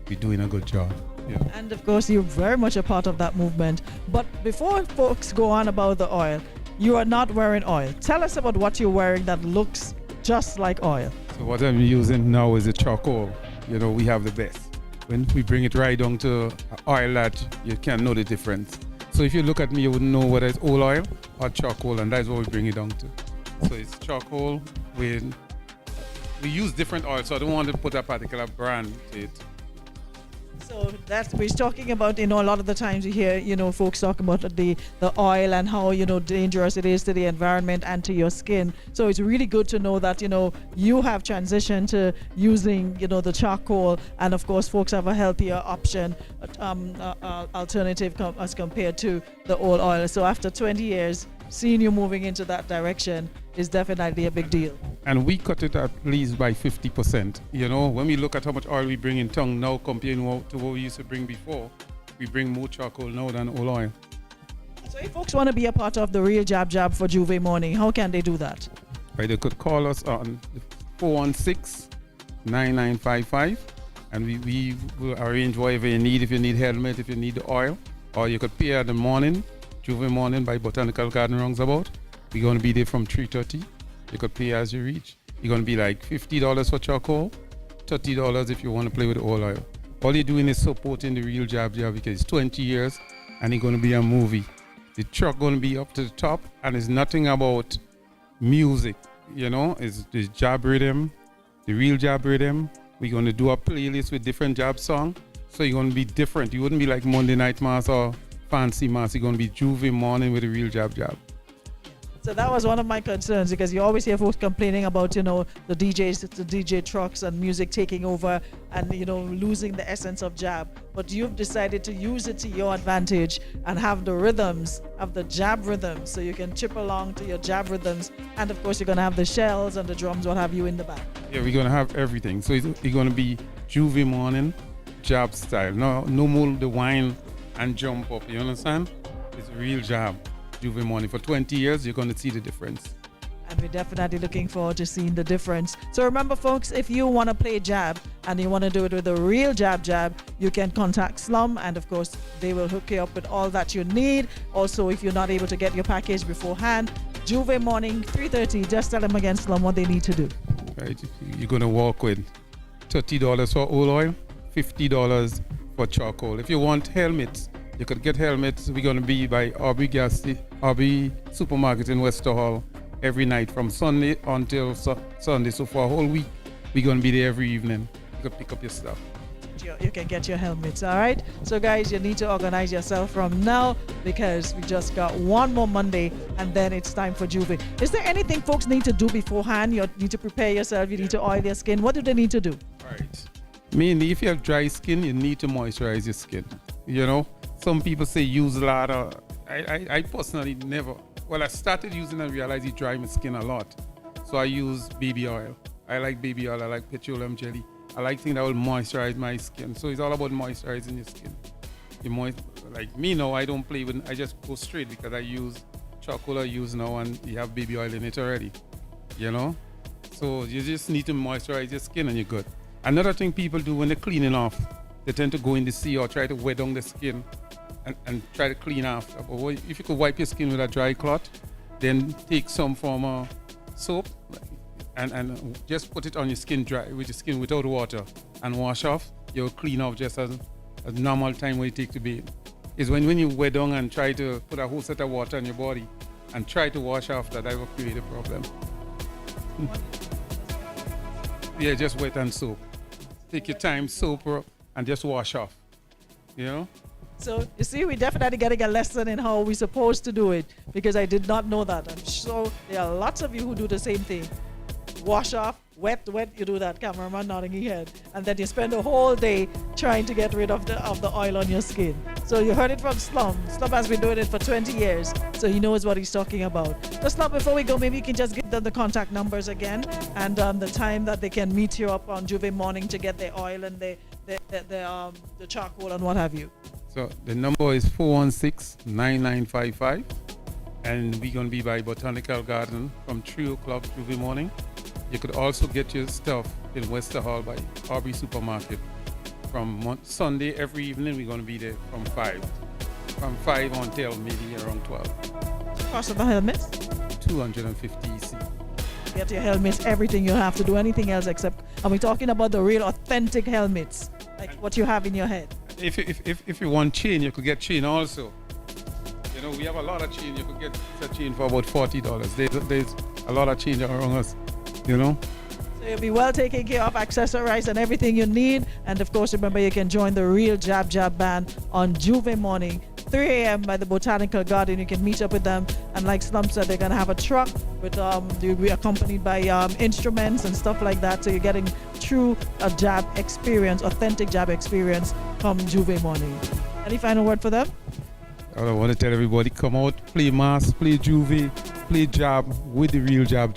We're doing a good job. Yeah. And of course, you're very much a part of that movement. But before folks go on about the oil, you are not wearing oil. Tell us about what you're wearing that looks just like oil. So what I'm using now is a charcoal. You know, we have the best. When we bring it right down to oil that you can't know the difference. So if you look at me, you wouldn't know whether it's old oil or charcoal, and that's what we bring it down to. So it's charcoal with, we use different oils, so I don't want to put a particular brand to it. So that's we're talking about, you know, a lot of the times you hear, you know, folks talk about the oil and how, you know, dangerous it is to the environment and to your skin. So it's really good to know that, you know, you have transitioned to using, you know, the charcoal, and of course folks have a healthier option, alternative as compared to the old oil. So after 20 years, seeing you moving into that direction is definitely a big deal. And we cut it at least by 50%. You know, when we look at how much oil we bring in tongue now compared to what we used to bring before, we bring more charcoal now than old oil. So if folks want to be a part of the real Jab for Juve Morning, how can they do that? Right, they could call us on 416-9955, and we will arrange whatever you need. If you need helmet, if you need the oil, or you could pay at the morning, Juve Morning by Botanical Garden roundabout. We're going to be there from 3:30. You could pay as you reach. You're going to be like $50 for charcoal, $30 if you want to play with oil oil. All you're doing is supporting the real Jab because it's 20 years and it's going to be a movie. The truck going to be up to the top, and it's nothing about music, you know. It's the Jab rhythm, the real Jab rhythm. We're going to do a playlist with different Jab songs, so you're going to be different. You wouldn't be like Monday Night Mass or Fancy Mass. You're going to be Juve Morning with the real Jab. So that was one of my concerns, because you always hear folks complaining about, the DJs, the DJ trucks and music taking over and, losing the essence of jab. But you've decided to use it to your advantage and have the rhythms, have the jab rhythms, so you can chip along to your jab rhythms. And of course, you're going to have the shells and the drums, what have you, in the back. Yeah, we're going to have everything. So it's going to be Juve morning, jab style. No more the wine and jump up, you understand? It's real jab. Juve morning. For 20 years, you're going to see the difference. And we're definitely looking forward to seeing the difference. So remember, folks, if you want to play jab and you want to do it with a real jab, you can contact Slum, and of course, they will hook you up with all that you need. Also, if you're not able to get your package beforehand, Juve morning, 3:30, just tell them again, Slum, what they need to do. Right. You're going to walk with $30 for oil oil, $50 for charcoal. If you want helmets, you could get helmets. We're going to be by Aubrey Supermarket in Wester Hall every night from Sunday until Sunday. So for a whole week, we're going to be there every evening. You can pick up your stuff. You can get your helmets, all right? So guys, you need to organize yourself from now, because we just got one more Monday and then it's time for Juve. Is there anything folks need to do beforehand? You need to prepare yourself, you need to oil your skin. What do they need to do? All right. Mainly, if you have dry skin, you need to moisturize your skin. Some people say use lard. I personally never. Well, I started using and realized it dry my skin a lot. So I use baby oil. I like baby oil. I like petroleum jelly. I like things that will moisturize my skin. So it's all about moisturizing your skin. Like me now, I don't play with. I just go straight because I use charcoal. I use now, and you have baby oil in it already. So you just need to moisturize your skin, and you're good. Another thing people do when they're cleaning off, they tend to go in the sea or try to wet down the skin and try to clean after. But if you could wipe your skin with a dry cloth, then take some form of soap and just put it on your skin dry, with your skin without water, and wash off. You'll clean off just as a normal time when you take to bathe. It's when you wet down and try to put a whole set of water on your body and try to wash off that will create a problem. Yeah, just wet and soap. Take your time, soap and just wash off. So you see, we definitely getting a lesson in how we're supposed to do it, because I did not know that. I'm sure there are lots of you who do the same thing. Wash off, wet, you do that, cameraman nodding his head. And then you spend the whole day trying to get rid of the oil on your skin. So you heard it from Slum. Slum has been doing it for 20 years, so he knows what he's talking about. So Slum, before we go, maybe you can just give them the contact numbers again, and the time that they can meet you up on Juve morning to get their oil and the charcoal and what have you. So the number is 416-9955, and we're going to be by Botanical Garden from 3 o'clock Juve morning. You could also get your stuff in Wester Hall by Aubrey Supermarket. From Sunday every evening, we're going to be there from 5 until maybe around 12. Cost of the helmets? $250 EC. Get your helmets, everything you have to do, anything else except, are we talking about the real authentic helmets, like what you have in your head? If you want chain, you could get chain also. We have a lot of chain. You could get a chain for about $40. There's a lot of chain around us, So you'll be well taken care of, accessorized and everything you need. And of course, remember, you can join the real Jab Band on Juve morning, 3 a.m. by the Botanical Garden. You can meet up with them. And like Slum said, they're going to have a truck with, you'll be accompanied by instruments and stuff like that. So you're getting true jab experience, authentic jab experience from Juve morning. Any final word for them? I want to tell everybody, come out, play mass, play Juve, play jab with the real jab.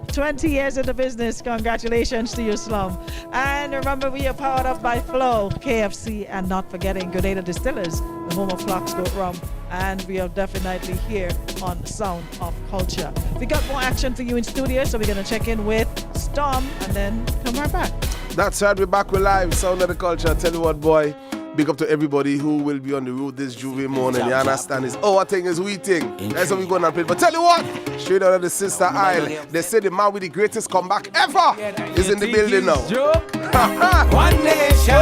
20 years in the business. Congratulations to you, Slum. And remember, we are powered up by Flow, KFC, and not forgetting Grenada Distillers, the home of Clark's Goat Rum. And we are definitely here on Sound of Culture. We got more action for you in studio, so we're going to check in with Storm and then come right back. That's right, we're back with live Sound of the Culture. I tell you what, boy. Big up to everybody who will be on the road this Juve morning. You understand? It's our thing is we thing. That's what we're going to play. But tell you what, straight out of the Sister Isle, they say the man with the greatest comeback ever is in the building now. One nation,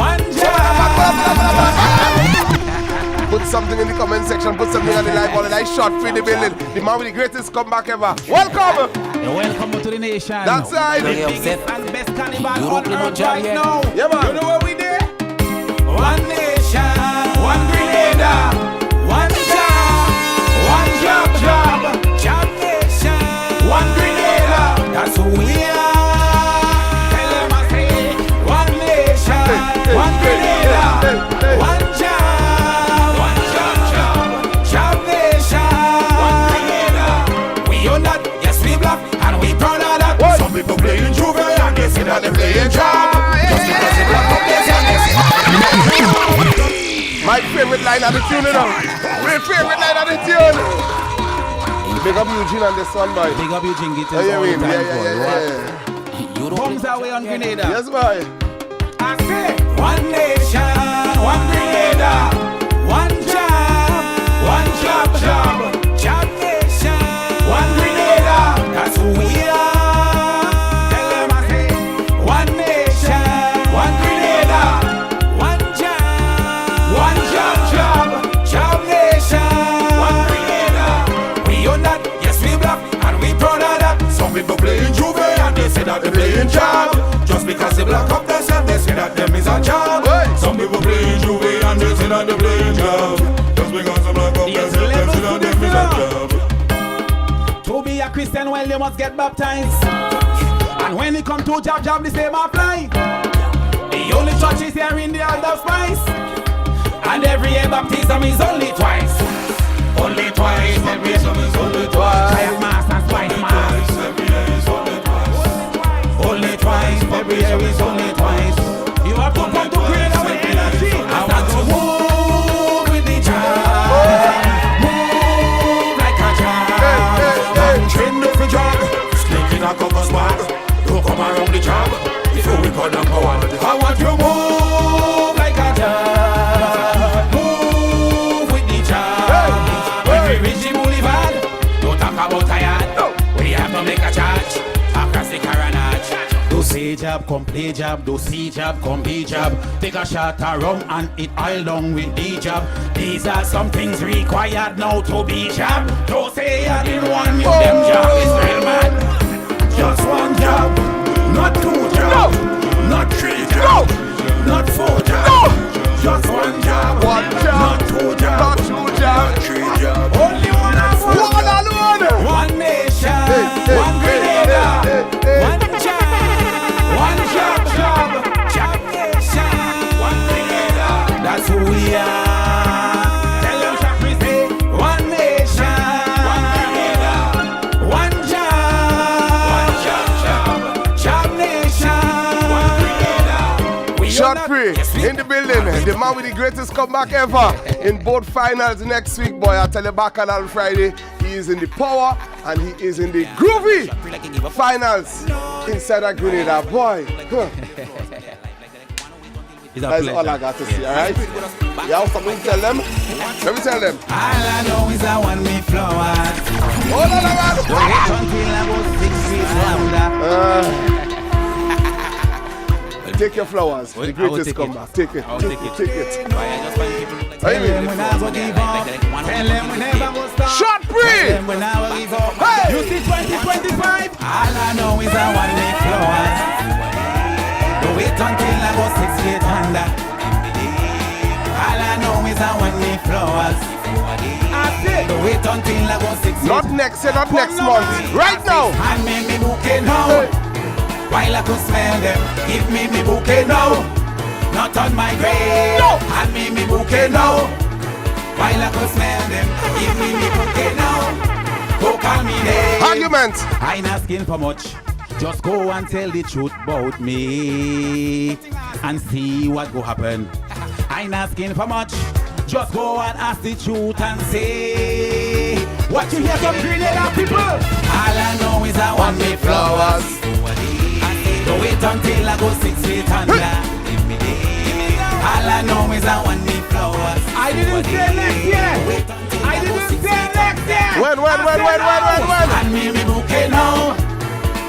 one job. Put something in the comment section, put something on the live ball, and I shot free the building. The man with the greatest comeback ever. Welcome! Welcome to the nation. That's right. The biggest and best carnival on earth right now. Yeah, man. You know what we did? One nation, one Grenada, one job. playing job. My favorite line of the tune, you know. My favorite line of the tune. Big up Eugene on this one, boy. Big up Eugene, get this all the the time, yeah. Bombs away on Grenada. Yes, boy. I say, one nation, one Grenada, one job, job nation, one Grenada. That's who we are. Tell them I say, one nation, one Grenada, one job nation, one Grenada. We own that, yes we black, and we proud of that. Some people playing Juve and they say that they playing job. Just because they black up themselves, they say that them is a job. Some people playing Juve and they say that they playing job. Just because they black up themselves, they say that them is a job. To be a Christian, well, you must get baptized. And when it come to job, the same apply. The only church is here in the Isle of Spice. And every year baptism is only twice. Only twice, every year is only twice. Fire mass and spice mass. Every year is only twice. Only twice, every year is only twice. You have to come to create our energy. I want to move with the job. Move like a job. Train up the job. Sneak in a cocos bag. Don't come around the job. Before we call them power. I want to move like a job. Move with the job. When we reach the boulevard, don't talk about tired. We have to make a charge. Across the Carnival. Do say job, come play job. Do see job, come be job. Take a shot of rum and it all down with the job. These are some things required now to be job. Don't say I didn't want you, them job is real man. Just one job, not two jobs, not three jobs, not four jobs. Just one job, not two jobs, not three jobs. Only one and four. One alone. One nation, one Grenada, one job. One job nation, one Grenada. That's who we are. Tell them Shakri say, one nation, one Grenada, one job nation, one Grenada. Shot free in the building. The man with the greatest comeback ever in both finals next week, boy. I'll tell you back on Friday. He is in the power and he is in the groovy finals inside a Grenada, boy. That's all I got to see, alright? You have something to tell them? Let me tell them. All I know is I want me flowers. Hold on, man. Wait until I was 6 feet under. Take your flowers. The greatest comeback. Take it. Take it. Shot free! Hey! You see 2025? All I know is I want me flowers. Don't wait until I go 6 feet under. All I know is I want me flowers. Don't wait until I go 6 feet. Not next year, not next month. Right now. And make me bouquet now. While I could smell them, give me bouquet now. Not on my grave. No. And me bouquet now. While I could smell them, give me bouquet now. Go call me there. Argument. I not asking for much. Just go and tell the truth about me and see what go happen. I not asking for much. Just go and ask the truth and say what you hear from Grenada people. All I know is I want me flowers. Don't wait until I go 6 feet under. All I know is I want me flowers. I didn't say next year. I didn't say next year. When? Hand me bouquet now.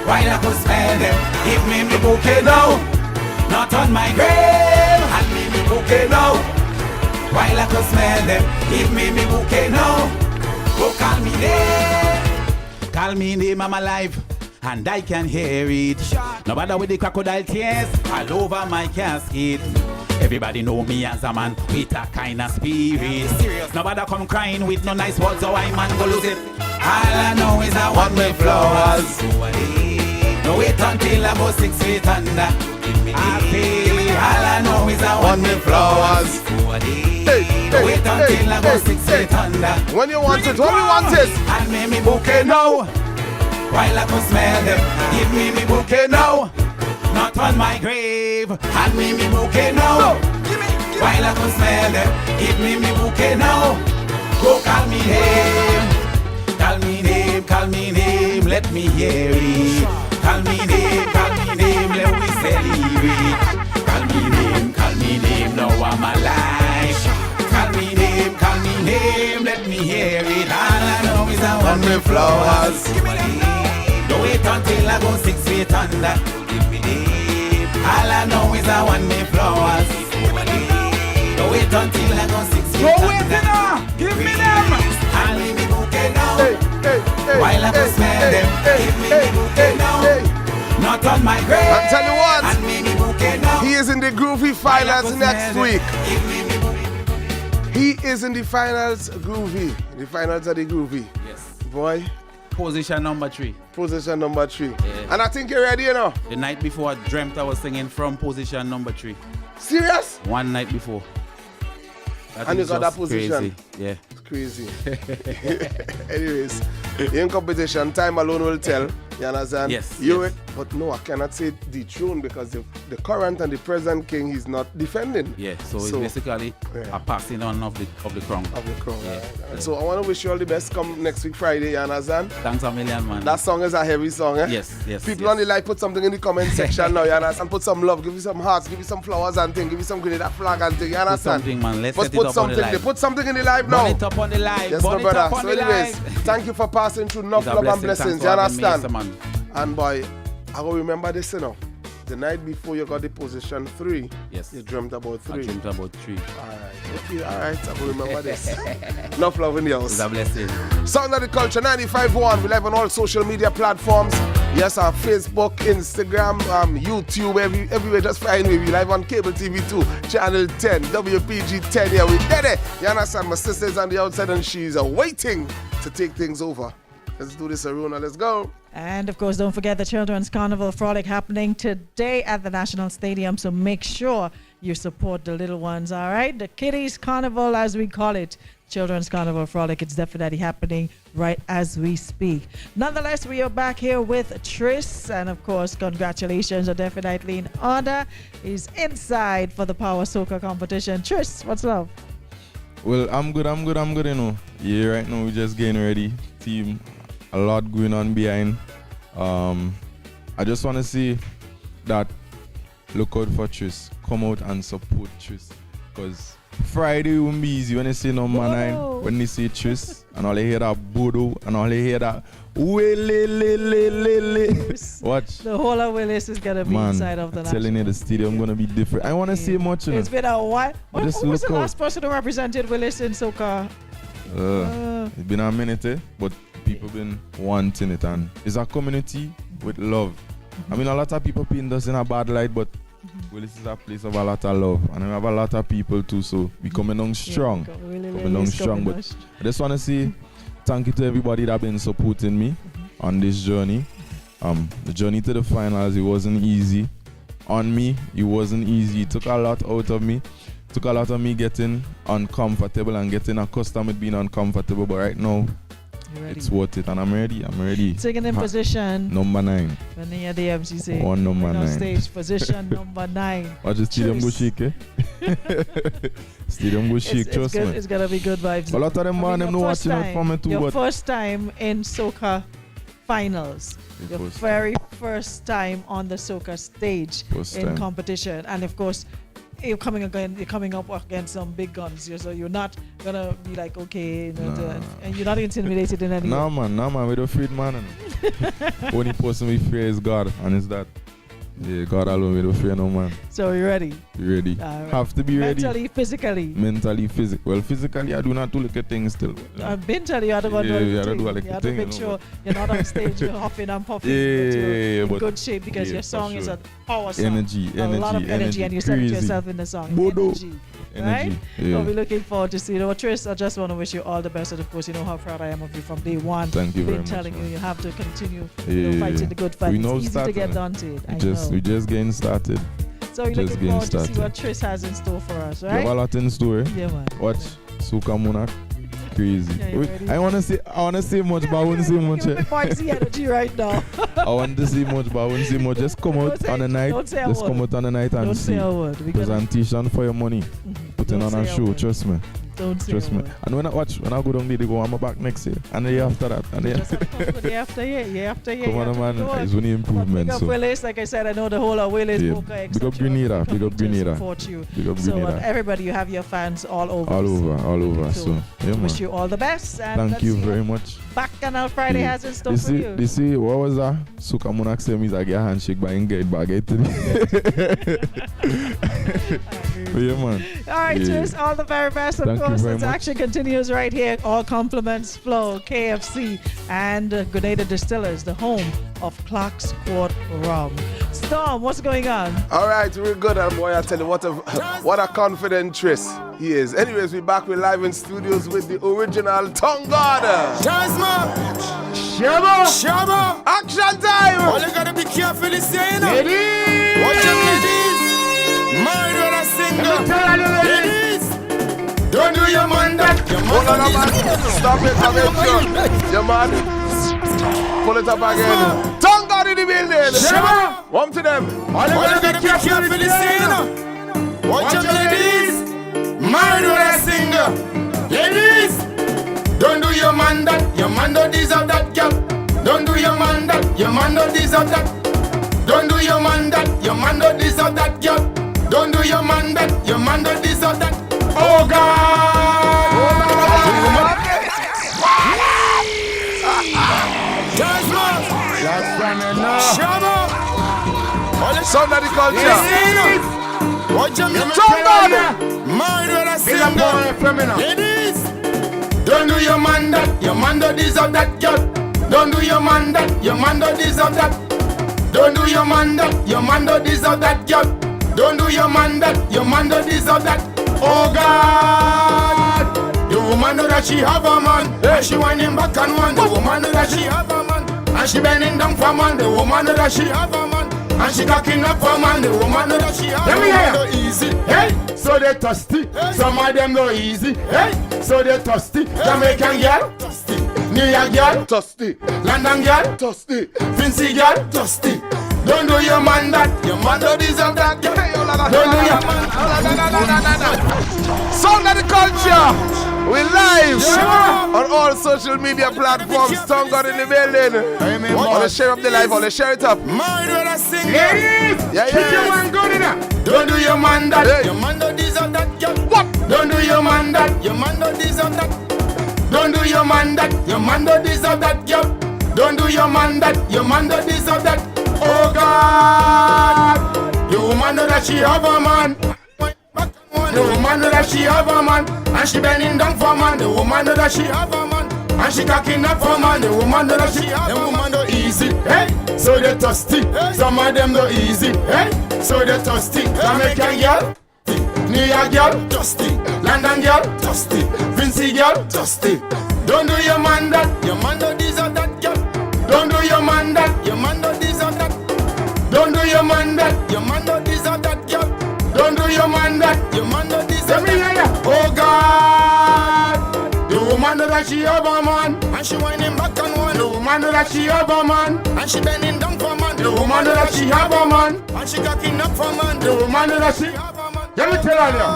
While I could smell them, give me bouquet now. Not on my grave. Hand me bouquet now. While I could smell them, give me bouquet now. Go call me name. Call me name, I'm alive. And I can hear it. No bother with the crocodile tears all over my casket. Everybody know me as a man with a kind of spirit. Serious. No bother come crying with no nice words, so I man go lose it. All I know is I want me flowers. No wait until I go 6 feet under. I feel all I know is I want me flowers. No wait until I go 6 feet under. When you want it, when you want it. And make me bouquet now. While I could smell them, give me bouquet now. not on my grave. Hand me bouquet now. While I can smell them, give me bouquet now. Go call me name. Call me name, call me name, let me hear it. Call me name, let me celebrate. Call me name, now I'm alive. Call me name, let me hear it. All I know is I want me flowers. Don't wait until I go 6 feet under. Give me name. All I know is I want me flowers. Don't wait until I go 6 feet under. Go wait now, give me them. Hand me bouquet now. While I go smell them, give me bouquet now. Not on my grave. I'll tell you what, hand me bouquet now. he is in the Groovy finals next week. He is in the finals, Groovy. The finals of the Groovy. Yes. Boy. Position number 3. Position number 3. Yeah. And I think you're ready, you know. The night before, I dreamt I was singing from position number 3. Serious? One night before. And you got that position. Crazy. Yeah. It's crazy. Anyways, in competition, time alone will tell. You understand? Yes. Yes. But no, I cannot say dethrone because the current and the present king he's not defending. Yeah. So it's basically a passing on of the crown. Of the crown. Yeah. Right. So I want to wish you all the best. Come next week Friday. You understand? Thanks a million, man. That song is a heavy song, eh? Yes. Yes. People on the like, put something in the comment section now. You understand? Put some love. Give you some hearts. Give you some flowers and thing. Give you some grenade flag and thing. You understand? Put something, man. Let's but set it put up something. on the live. Put something in the live now. Burn it up on the live. Yes, Burn my brother. It up on So the anyways, live. thank you for passing through enough It's a love and blessing. blessings. Thanks You for understand? having me, man. And boy, I will remember this, you know. The night before you got the position 3, yes, you dreamt about 3. I dreamt about 3. Alright, okay, alright, I will remember this. Enough love in the house. It's a blessing. Sound of the Culture 95.1. We live on all social media platforms. Yes, our Facebook, Instagram, YouTube, everywhere. Just find me. We live on cable TV 2, channel 10, WPG 10. Yeah, we did it. You understand? My sister's on the outside and she's waiting to take things over. Let's do this, Aruna. Let's go. And of course, don't forget the Children's Carnival Frolic happening today at the National Stadium. So make sure you support the little ones, all right? The Kiddies Carnival, as we call it. Children's Carnival Frolic. It's definitely happening right as we speak. Nonetheless, we are back here with Tris. And of course, congratulations are definitely in order. He's inside for the Power Soca competition. Tris, what's up? Well, I'm good, you know. Yeah, right now we're just getting ready. Team, a lot going on behind. I just want to say that look out for Tris. Come out and support Tris. Because Friday won't be easy when they say number 9, when they say Tris, and all they hear that Bodo, and all they hear that watch. The whole of Willis is going to be inside of the I'm telling you, the stadium going to be different. I want to say much, you know. It's been a while. Who was the last out. person who represented Willis in Soca? It's been a minute, but people been wanting it, and it's a community with love. I mean, a lot of people paint us in a bad light, but Willis is a place of a lot of love, and we have a lot of people too, so we coming on strong. But I just want to say thank you to everybody that been supporting me on this journey. The journey to the finals, it wasn't easy. On me, it wasn't easy. It took a lot out of me. Took a lot of me getting uncomfortable and getting accustomed with being uncomfortable, but right now it's worth it, and I'm ready. Taking in position number 9. When you hear the MC say on number 9 stage, position number 9. Watch the stadium go shake, eh? Stadium go shake, trust me. It's gonna be good vibes. A lot of them man, them know watching out for me too. Your first time in Soca finals. Your very first time on the Soca stage in competition, and of course, you're coming up against some big guns, so you're not gonna be like, okay, and you're not intimidated in any way. No man, we're afraid man. Only person we fear is God, and it's that. Yeah, God alone, we don't fear no man. So you ready? You ready? Right. Have to be ready. Mentally, physically. Well, physically, I do not do look at things still. Mentally, you have to go do you have to make sure you're not on stage, you're huffing and puffing. Yeah, but good shape because your song is a power song. Energy, a lot of energy, and you said it yourself in the song. Energy. Right? Yeah. So we're looking forward to see you. Tris, I just want to wish you all the best, and of course, you know how proud I am of you from day one. Thank you very much. Been telling you have to continue fighting the good fight. It's easy to get daunted. We're just getting started. So we're looking forward to see what Tris has in store for us, right? You have a lot in store. Yeah, man. Watch Soca Monarch. crazy. I wanna say much, but I wouldn't say much. Noisy energy right now. I want to see much, but I wouldn't say much. Just come out on the night. Just come out on the night and see. Presentation for your money. Putting on a show. Trust me. Trust me. And when I go down there, they go, I'm back next year. And the year after that. And the year after year. Come on, man. It's only improvement. Big up Willis. Like I said, I know the whole of Willis. Yeah. Big up Grenada. Big up Grenada. Support you. Big up so Grenada. Everybody, you have your fans all over. All over. So, yeah, man. Wish you all the best. And thank you very much. Bacchanal Friday has in store for you. They say, what was that? Suka Monak said, I get a handshake, but I ain't get back. Yeah, man. All right, cheers. All the very best. Of course, this action continues right here. All compliments flow. KFC and Grenada Distillers, the home of Clark's Court Rum. Storm, what's going on? All right, we're good. And boy, I tell you, what a confident Tris he is. Anyways, we're back. We're live in studios with the original Tongue God. Jasmine. Shabba. Action time. All you gotta be careful is saying. Ladies. Watch your ladies. Mind what I sing. Ladies. Don't do your man that. Hold on, man. Stop it. Your man. Pull it up again. Tongue God in the building. One to them. All you gotta be careful is saying. Watch your ladies. Mind what I sing. Ladies. Don't do your man that. Your man don't deserve that, girl. Don't do your man that. Your man don't deserve that. Don't do your man that. Your man don't deserve that, girl. Don't do your man that. Your man don't deserve that. Oh God! Jasmine! Shabba! Sound of the culture. Watch your man. Mind what I sing. Ladies! Don't do your man that. Your man don't deserve that, girl. Don't do your man that. Your man don't deserve that. Don't do your man that. Your man don't deserve that, girl. Don't do your man that. Your man don't deserve that. Oh God! The woman know that she have a man, and she whining back and one. The woman know that she have a man, and she bending down for man. The woman know that she have a man, and she cocking up for man. The woman know that she have a man. Go easy, hey. So they thirsty. Hey. Some of them go easy, hey. So they thirsty. Hey. Jamaican girl, thirsty. New York girl, thirsty. London girl, thirsty. Fancy girl, thirsty. Don't do your man that. Your man don't deserve that. Don't do your man. Sound of the culture. We're live on all social media platforms. Tongue God in the building. All the share up the live. All the share it up. Mind what I sing. Yeah. Don't do your man that. Your man don't deserve that. What? Don't do your man that. Your man don't deserve that. Don't do your man that. Your man don't deserve that. Don't do your man that. Your man don't deserve that. Oh God! The woman know that she have a man. The woman know that she have a man, and she bending down for man. The woman know that she have a man, and she cocking up for man. The woman know that she have a man. The woman don't easy, hey. So they thirsty. Some of them don't easy, hey. So they thirsty. Jamaican girl, New York girl, thirsty. London girl, thirsty. Vincy girl, thirsty. Don't do your man that. Your man don't deserve that, girl. Don't do your man that. Your man don't deserve that. Don't do your man that. Your man don't deserve that, girl. Don't do your man that. Your man don't deserve that. Oh God! The woman know that she have a man, and she whining back on one. The woman know that she have a man, and she bending down for man. The woman know that she have a man, and she cocking up for man. The woman know that she have a man. Let me tell you.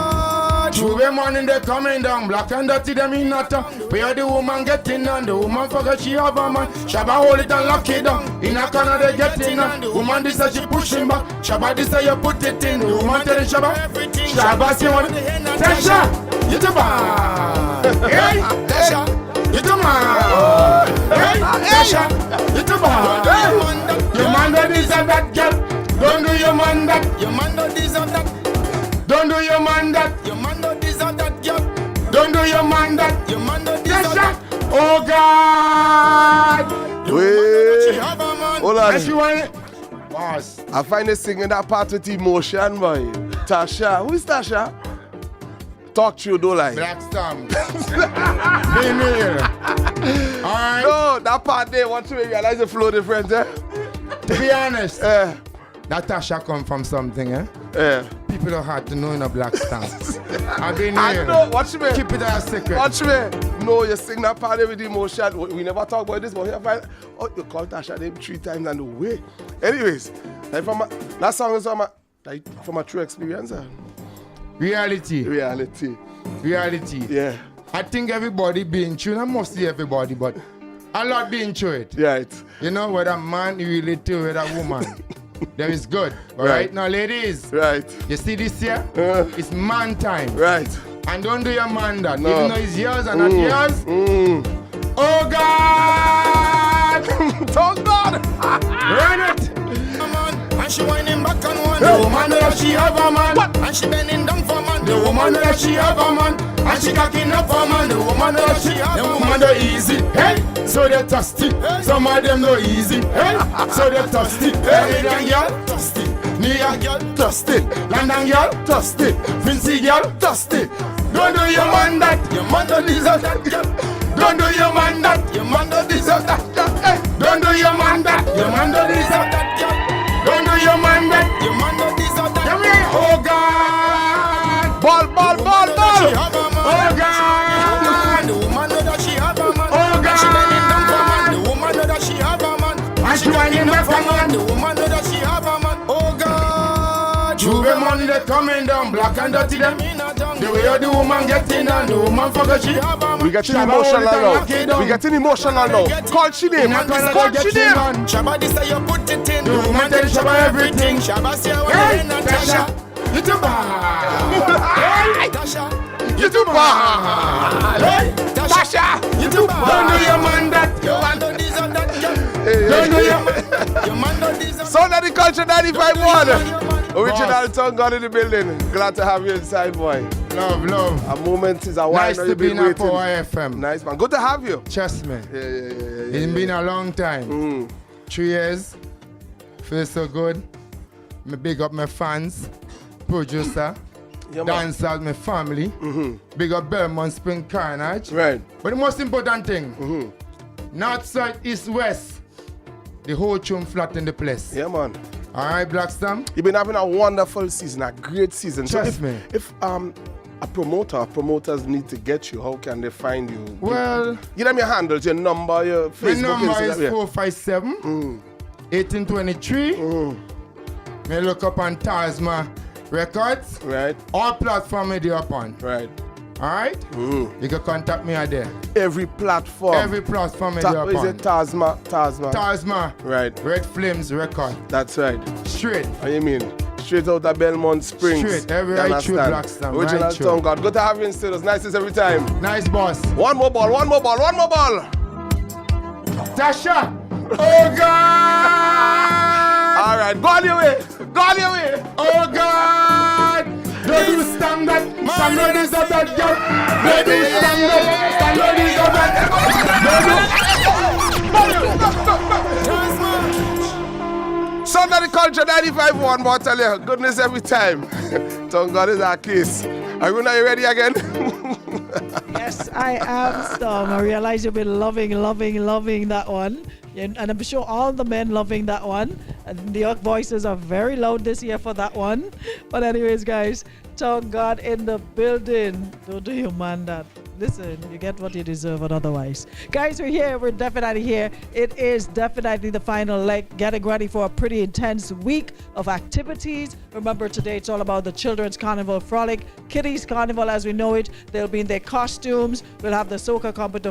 Tuesday morning they coming down, black and dirty them in not. Where the woman getting on, the woman forget she have a man. Shabba hold it and lock it down. In a corner they getting on. The woman this she pushing back. Shabba this you put it in. The woman tell the Shabba everything. Shabba say one. Tasha, you the bad. Hey, Tasha, you the man. Hey, Tasha, you the bad. Your man don't deserve that, girl. Don't do your man that. Your man don't deserve that. Don't do your man that. Your man don't deserve that, girl. Don't do your man that. Your man don't deserve that. Oh God! Wait. Hold on. Boss. I find her singing that part with emotion, boy. Tasha. Who is Tasha? Talk to you, don't lie. Black Storm. Be here. Alright. No, that part there, once you realize the flow different, eh? To be honest, that Tasha come from something, eh? Yeah. People are hard to know in a Black Storm. I've been I here. know, watch me. Keep it a secret. Watch me. know you sing that part with emotion. We never talk about this, but here find you call Tasha name 3 times and the way. Anyways, like that song is from a true experience. Reality. Yeah. I think everybody been through, not mostly everybody, but a lot been through it. Right. You know, whether a man you relate to with a woman. That is good. All right. Now, ladies. Right. You see this here? It's man time. Right. And don't do your man that. No. Even though it's yours and not yours. Oh, God! Oh, God! Run it! And she whining back on one. The woman that she have a man. What? And she bending down for man. The woman that she have a man. And she cocking up for man. The woman that she have a man. The woman that easy. Hey, so they thirsty. Some of them no easy. Hey, so they thirsty. Hey, young girl, thirsty. Nia girl, thirsty. London girl, thirsty. Vincy girl, thirsty. Don't do your man that. Your man don't deserve that. Don't do your man that. Your man don't deserve that. Don't do your man that. Your man don't deserve that. Don't do your man that. Your man don't deserve that. Oh God. Ball. Oh God. The woman know that she have a man. Oh God. She bending down for man. The woman know that she have a man. And she whining up for man. The woman know that she have a man. Oh God. Juve money they coming down, black and dirty them. The way the woman getting and the woman forget she have a man. We getting emotional now. We getting emotional now. Call she name. Call she name. Shabba this say you put it in. The woman tell Shabba everything. Shabba say I want to Natasha. You too bad. Tasha. You too bad. Tasha. You too bad. Don't do your man that. Your man don't deserve that. Don't do your man don't deserve. Sound of the Culture 95.1. Original Tongue God in the building. Glad to have you inside, boy. Love. A moment is a while. Nice to be in a Power FM. Nice, man. Good to have you. Trust me. Yeah. It's been a long time. 3 years. Feels so good. Me big up my fans, producer, dancers, my family. Big up Belmont Spring Carnage. Right. But the most important thing, north, south, east, west, the whole tune flat in the place. Yeah, man. All right, Blackstam. You've been having a wonderful season, a great season. Trust so me. If promoters need to get you, how can they find you? Well, give them your handles, your number, your Facebook. My number Instagram, is 457 1823. Me look up on Tasma Records. Right. All platforms they up on. Right. All right? You can contact me out there. Every platform. Every platform they up on. Is it Tasma? Tasma. Right. Red Flames Record. That's right. Straight. What do you mean? Straight out of Belmont Springs. Straight. Every right through Blackstam. Original right Tongue God. Good to have you in studios. Nice as every time. Nice, boss. One more ball. Tasha. Oh, God. All right. Go on your way. Oh, God. Don't do stand up. Stand up is up that girl. Don't do stand up. Stand up is up that girl. Sound of the Culture 95.1, but I tell you, goodness every time. Tongue God is our case. Aruna, are you ready again? Yes, I am, Storm. I realize you've been loving that one. And I'm sure all the men loving that one. And your voices are very loud this year for that one. But anyways, guys, Tongue God in the building. Don't do your man that. Listen, you get what you deserve, and otherwise. Guys, we're here. We're definitely here. It is definitely the final leg. Getting ready for a pretty intense week of activities. Remember, today it's all about the Children's Carnival Frolic. Kiddies Carnival as we know it. They'll be in their costumes. We'll have the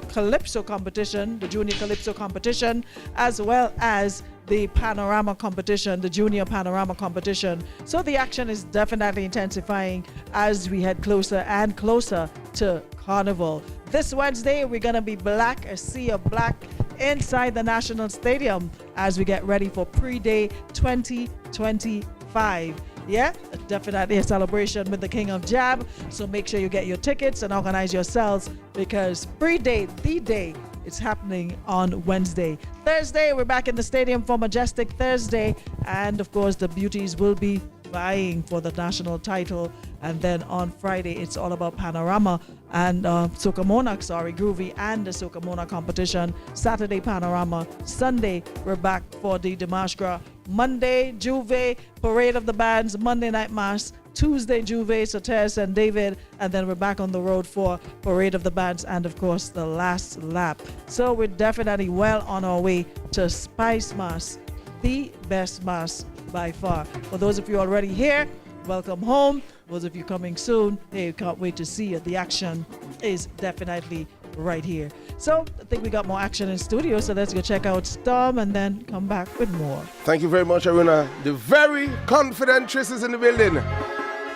Calypso competition, the Junior Calypso competition, as well as the panorama competition, the junior panorama competition. So the action is definitely intensifying as we head closer and closer to Carnival. This Wednesday, we're going to be black, a sea of black, inside the National Stadium as we get ready for pre-day 2025. Yeah, definitely a celebration with the King of Jab. So make sure you get your tickets and organize yourselves, because pre-day, the day, it's happening on Wednesday. Thursday, we're back in the stadium for Majestic Thursday. And of course, the beauties will be vying for the national title. And then on Friday, it's all about Panorama and Soca Monarch, Groovy and the Soca Monarch competition. Saturday, Panorama. Sunday, we're back for the Dimash Gras. Monday, Juve, Parade of the Bands, Monday Night Mass, Tuesday, Juve, so Tess and David, and then we're back on the road for Parade of the Bands and, of course, the last lap. So we're definitely well on our way to Spice Mass, the best mass by far. For those of you already here, welcome home. Those of you coming soon, hey, can't wait to see you. The action is definitely right here. So I think we got more action in studio, so let's go check out Storm and then come back with more. Thank you very much, Aruna. The very confident Triss is in the building.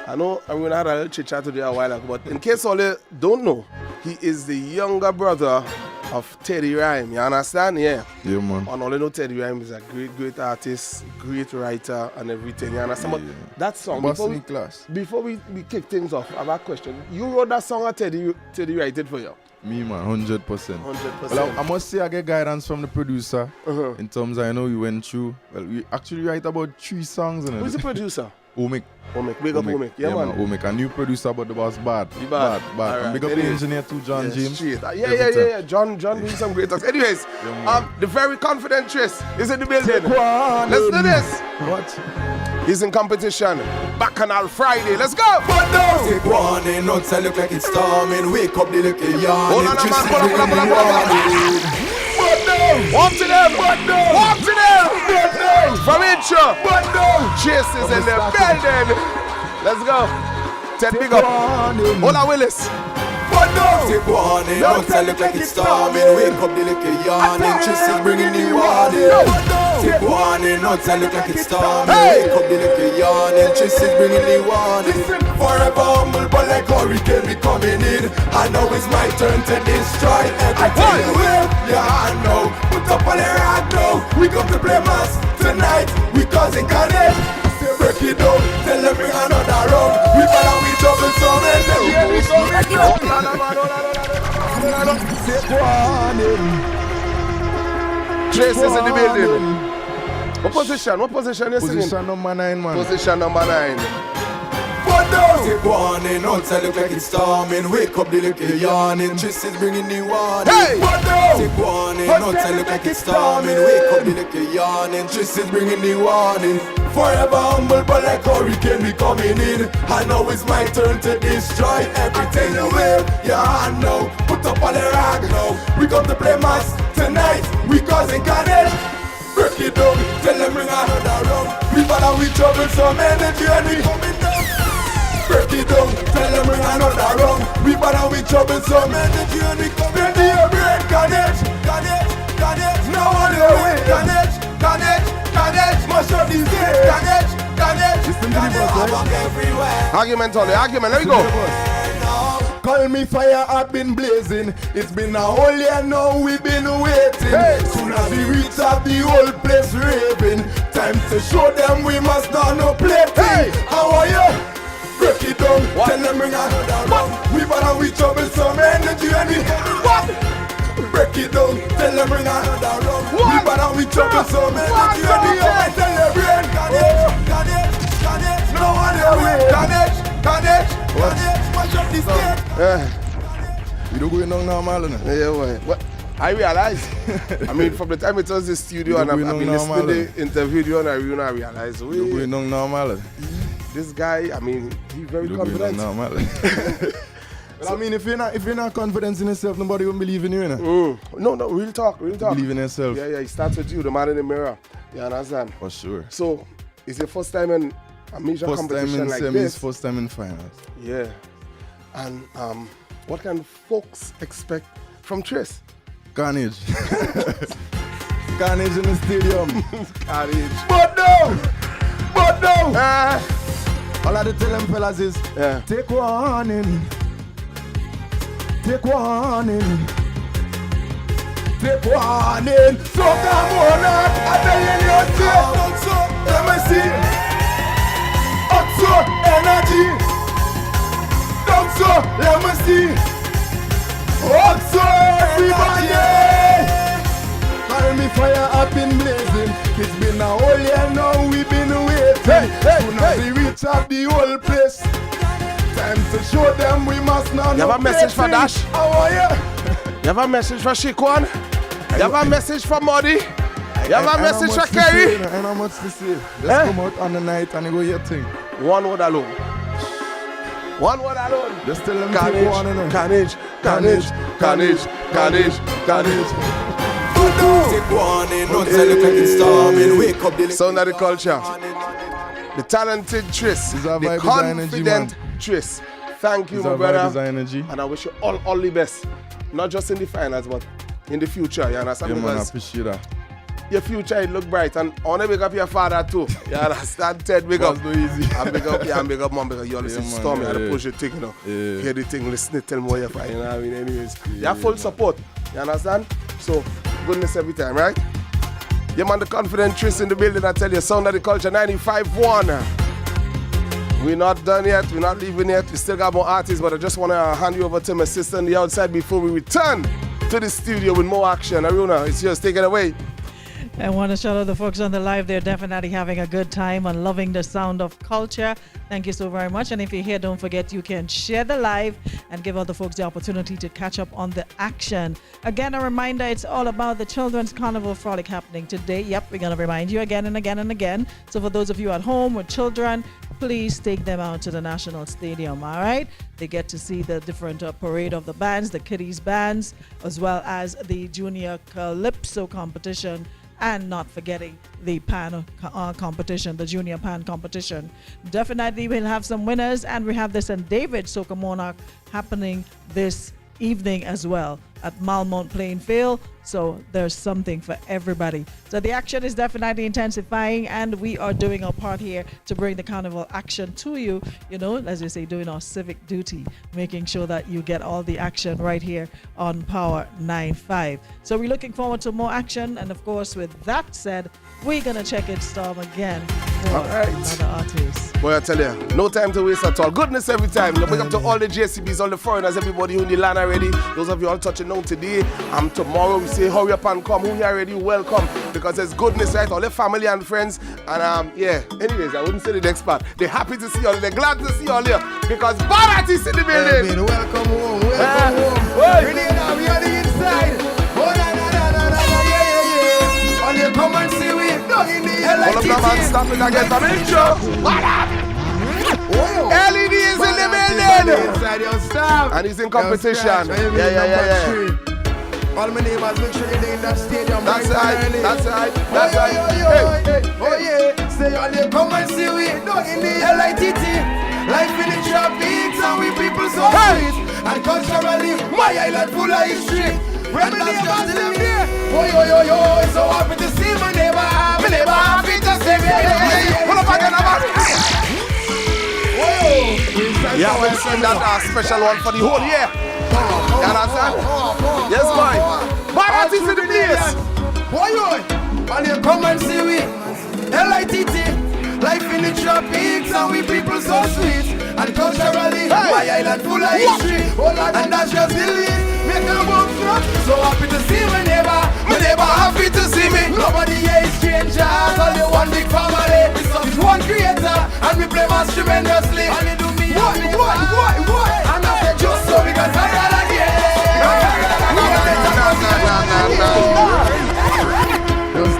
I know Aruna had a little chit chat today a while ago, but in case all you don't know, he is the younger brother of Teddy Rhyme. You understand? Yeah. Yeah, man. And all you know, Teddy Rhyme is a great artist, great writer, and everything. You understand? Yeah. But that song, before we kick things off, I have a question. You wrote that song or Teddy wrote it for you? Me, man, 100%. 100%. Well, I must say I get guidance from the producer in terms of, I know we went through, well, we actually write about 3 songs. Who's the producer? Omic. Big up Omic. Yeah, man. Omic. A new producer, but the boss bad. Bad. Right. And big up the engineer too, John James. Yeah. John doing some great talks. Anyways, the very confident Triss is in the building. Let's do this. What? He's in competition. Bacchanal Friday. Let's go. But no. Take warning, outside look like it's storming. Wake up the little yarn. Hold on, man. Pull up. Walk to them. Walk to them. From intro. Chase is in the building. Let's go. Ted, big up. Hola, Willis. But no. Take warning, outside look like it's storming. Wake up the little yarn. Chase is bringing the warning. Take warning, outside look like it's storming. Wake up the little yarn. Chase is bringing the warning. Forever humble, but like hurricane we coming in. I know it's my turn to destroy everything. Yeah, I know. Put up on the rag now. We come to play mass tonight. We causing carnage. Break it down. Tell them bring another round. We follow we trouble so many. Yeah, we coming down. Take warning. Trace is in the building. What position you singing? Position number 9, man. Position number 9. Take warning, outside look like it's storming. Wake up the little yawning. Triss is bringing the warning. Take warning, outside look like it's storming. Wake up the little yawning. Triss is bringing the warning. Forever humble, but like hurricane we coming in. I know it's my turn to destroy everything you will. Yeah, I know. Put up on the rag now. We come to play mass tonight. We causing carnage. Break it down. Tell them bring another round. We follow we trouble some energy and we coming down. Break it down, tell them bring another round. We bother with trouble, so energy and we come in the brain. Carnage, no one away. Carnage, mash up these days. Carnage, among everywhere. Argument, let me go. Call me fire, I've been blazing. It's been a whole year now, we've been waiting. Soon as we reach out, the whole place raving. Time to show them we must not no play. How are you? Break it down, tell them bring another round. We bother with trouble, some energy and we break it down, tell them bring another round. We bother with trouble, some energy and we tell them bring carnage, no one away. Carnage, mash up this state. You don't go in on normal, no? Yeah, well, I realize. I mean, from the time it was the studio and I've been listening to the interview and I realize. You don't go in on normal. This guy, I mean, he's very confident. Well, I mean, if you're not confident in yourself, nobody will believe in you, you know? No, real talk. Believe in yourself. Yeah, it starts with you, the man in the mirror. You understand? For sure. So, it's your first time in a major competition like this? First time in finals. Yeah. And what can folks expect from Triss? Carnage. Carnage in the stadium. Carnage. But no! All I tell them fellas is, take warning. Take warning. So come on up, I tell you let me see. Up so energy. Down so, let me see. Up so everybody. Carry me fire up in blazing. It's been a whole year now, we've been waiting. Soon as we reach out the whole place. Time to show them we must not. You have a message for Dash? How are you? You have a message for Shikwan? You have a message for Muddy? You have a message for Kerry? I know much to say. Just come out on the night and go your thing. One word alone. One word alone. Just tell them take one, you know. Carnage. Sound of the culture. The talented Tris. The confident Tris. Thank you, my brother. And I wish you all the best. Not just in the finals, but in the future. You understand? Yeah, man, I appreciate that. Your future, it look bright. And I want to big up your father too. You understand? Ted, big up. No easy. And big up, and big up, mom, because you always storm me. I push your thing, you know. Yeah. Hear the thing, listen, tell me what you're finding. You know what I mean? Anyways, you have full support. You understand? So, goodness every time, right? Yeah, man, the confident Tris in the building. I tell you, Sound of the Culture 95.1. We're not done yet. We're not leaving yet. We still got more artists, but I just want to hand you over to my sister on the outside before we return to the studio with more action. Aruna, it's yours. Take it away. I want to shout out the folks on the live. They're definitely having a good time and loving the sound of culture. Thank you so very much. And if you're here, don't forget you can share the live and give other folks the opportunity to catch up on the action. Again, a reminder, it's all about the Children's Carnival Frolic happening today. Yep, we're going to remind you again and again and again. So for those of you at home with children, please take them out to the National Stadium, all right? They get to see the different parade of the bands, the kiddies bands, as well as the Junior Calypso competition. And not forgetting the pan competition, the junior pan competition. Definitely we'll have some winners, and we have the St. David Soca Monarch happening this evening as well at Malmont Plainfield. So there's something for everybody. So the action is definitely intensifying, and we are doing our part here to bring the carnival action to you, you know, as we say, doing our civic duty, making sure that you get all the action right here on Power 95. So we're looking forward to more action, and of course, with that said, we're gonna check it, Storm, again for another artist. Boy, I tell you, no time to waste at all. Goodness every time. Look up to all the JCBs, all the foreigners, everybody who in the land already. Those of you all touching on today. Tomorrow we say hurry up and come. Who here already, welcome. Because there's goodness, right? All the family and friends. And yeah, anyways, I wouldn't say the next part. They're happy to see you all. They're glad to see you all here. Because bad artists in the building. Welcome home, welcome home. We are the inside. Oh, yeah. On you come and see we done in the LITT. All of them man, stop it again from intro. What up? LED is in the building. Inside your staff. And he's in competition. Yeah. All my neighbors, make sure you're in that stadium. That's right. Oh yeah. Stay on there, come and see we done in the LITT. Life in the tropics and we people so sweet. And culturally, my island full of history. And that's just the way. Oh, so happy to see my neighbor. My neighbor happy to see me. Pull up again, yeah, we'll send that special one for the whole year. You understand? Yes, boy. Bad artists in the place. And you come and see we LITT. Life in the tropics and we people so sweet. And culturally, my island full of history. And that's just the lead. Make a walk through. So happy to see my neighbor. My neighbor happy to see me. Nobody here is strangers. Only one big family. It's one creator. And we play mass tremendously. And you do me happy. And I said just so we can viral again.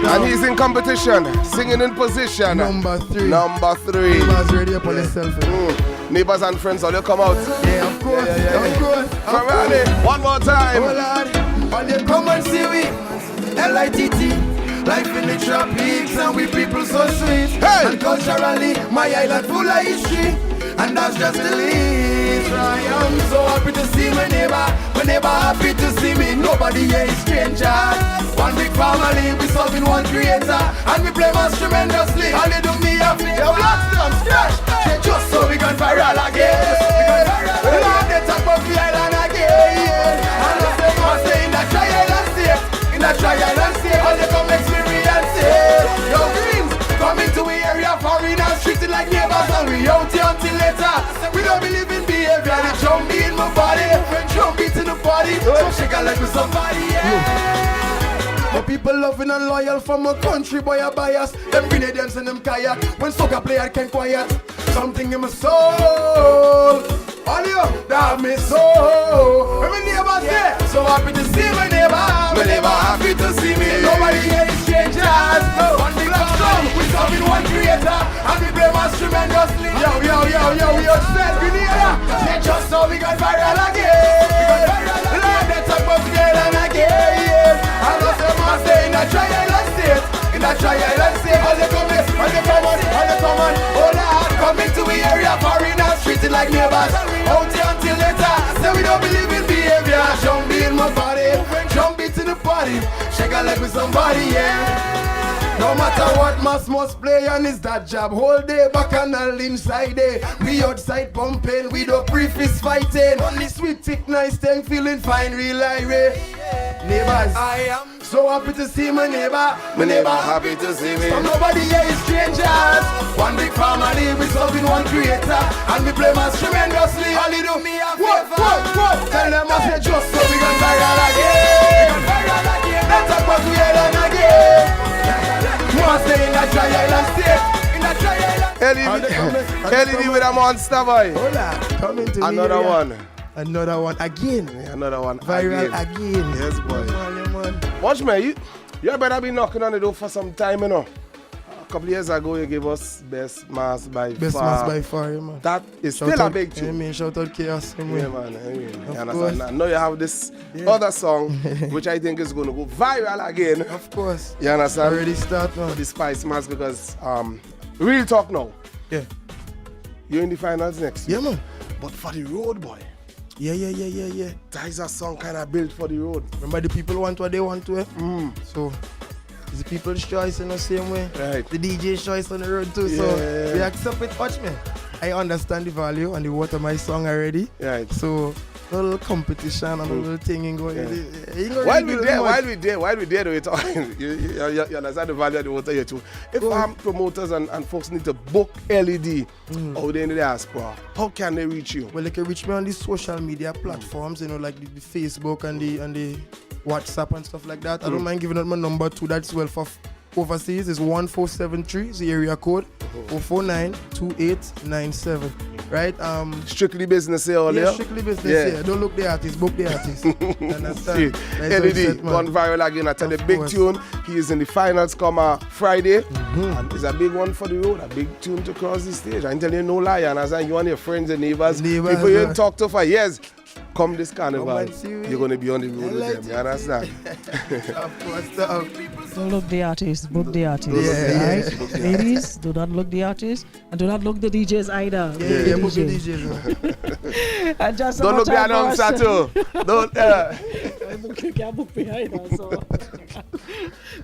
And he's in competition, singing in position. Number 3. Neighbors ready up on yourself. Neighbors and friends, all you come out. Yeah, of course. Of course. Come on, one more time. Oh Lord, all you come and see we LITT. Life in the tropics and we people so sweet. And culturally, my island full of history. And that's just the least. I am so happy to see my neighbor. My neighbor happy to see me. Nobody here is strangers. One big family, we serving one creator. And we play mass tremendously. All you do me happy. Your blood stamp stretch. Just so we can viral again. We love the top of the island again. And I say in that trial state. In that trial state. All you come experience it. Yo dreams coming to the area. Foreigners treated like neighbors. And we out here until later. We don't believe in behavior. The drum beat in my body. When drum beat in the body. So shake a leg with somebody, My people loving and loyal from a country boy a bias. Them Grenadians and them kayak. When soca play I can't quiet. Something in my soul. All you, that me soul. When my neighbors there, so happy to see my neighbor. My neighbor happy to see me. Nobody here is strangers. One big song, we serving one creator. And we play mass tremendously. Yo, we are said Grenada. like neighbors. Out here until later. Say we don't believe in behavior. Jump in my body, jump into the party. Shake a leg with somebody, yeah. No matter what, must play and it's that job. Whole day back and all inside there. We outside pumping, we don't pre-fist fighting. Only sweet, thick, nice thing, feeling fine, real irate. Neighbors, I am so happy to see my neighbor happy to see me. So nobody here is strangers. One big family, we serving one creator. And we play mass tremendously. All you do me a favor. Tell them I say just so we can viral again. Let's talk about we island again. LED with a monster boy. Hold on, come into another one. Another one again. Another one. Viral again. Yes, boy. Man. Watch me, you better be knocking on the door for some time, you know. A couple years ago, you gave us Best Mass by Far. Best Mass by Far, yeah, man. That is still a big tune. I mean, shout out Chaos. Yeah, man. You understand? I know you have this other song, which I think is going to go viral again. Of course. You understand? Already start now. The Spice Mass, because real talk now. Yeah. You're in the finals next week. Yeah, man. But for the road, boy. Yeah. That is a song kind of built for the road. Remember, the people want what they want to. So it's the people's choice in the same way. Right. The DJ's choice on the road too. So we accept it. Watch me. I understand the value and the worth of my song already. Right. So a little competition and a little thing going. While we there, though, you understand the value of the water here too. If promoters and folks need to book LED out there in the diaspora, how can they reach you? Well, they can reach me on the social media platforms, you know, like the Facebook and the WhatsApp and stuff like that. I don't mind giving out my number too. That's well for overseas. It's 1473 is the area code. 0492897. Right? Strictly business here, all yeah, strictly business here. Don't look the artist, book the artist. Understand? LED gone viral again. I tell you, big tune. He is in the finals come Friday. And it's a big one for the road, a big tune to cross the stage. I tell you no lie, and as you and your friends and neighbors, people you didn't talk to for years. Come this carnival, you're going to be on the road with them. You understand? Of course. Don't look the artist, book the artist. Yeah. Right? Ladies, do not look the artist. And do not look the DJs either. Yeah, book the DJs. And just don't look the announcer too. Don't. You can't book behind us. So.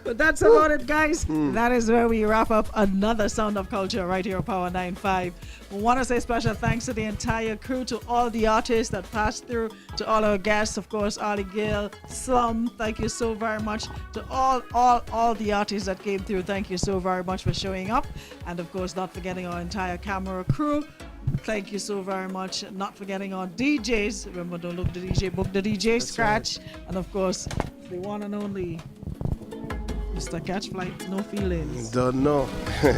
But that's about it, guys. That is where we wrap up another Sound of Culture right here on Power 95. We want to say special thanks to the entire crew, to all the artists that passed through, to all our guests, of course, Ali Gill, Slum, thank you so very much. To all the artists that came through, thank you so very much for showing up. And of course, not forgetting our entire camera crew. Thank you so very much. Not forgetting our DJs. Remember, don't look the DJ, book the DJ, that's Scratch. Right. And of course, the one and only Mr. Catch Flight, no feelings. Don't know.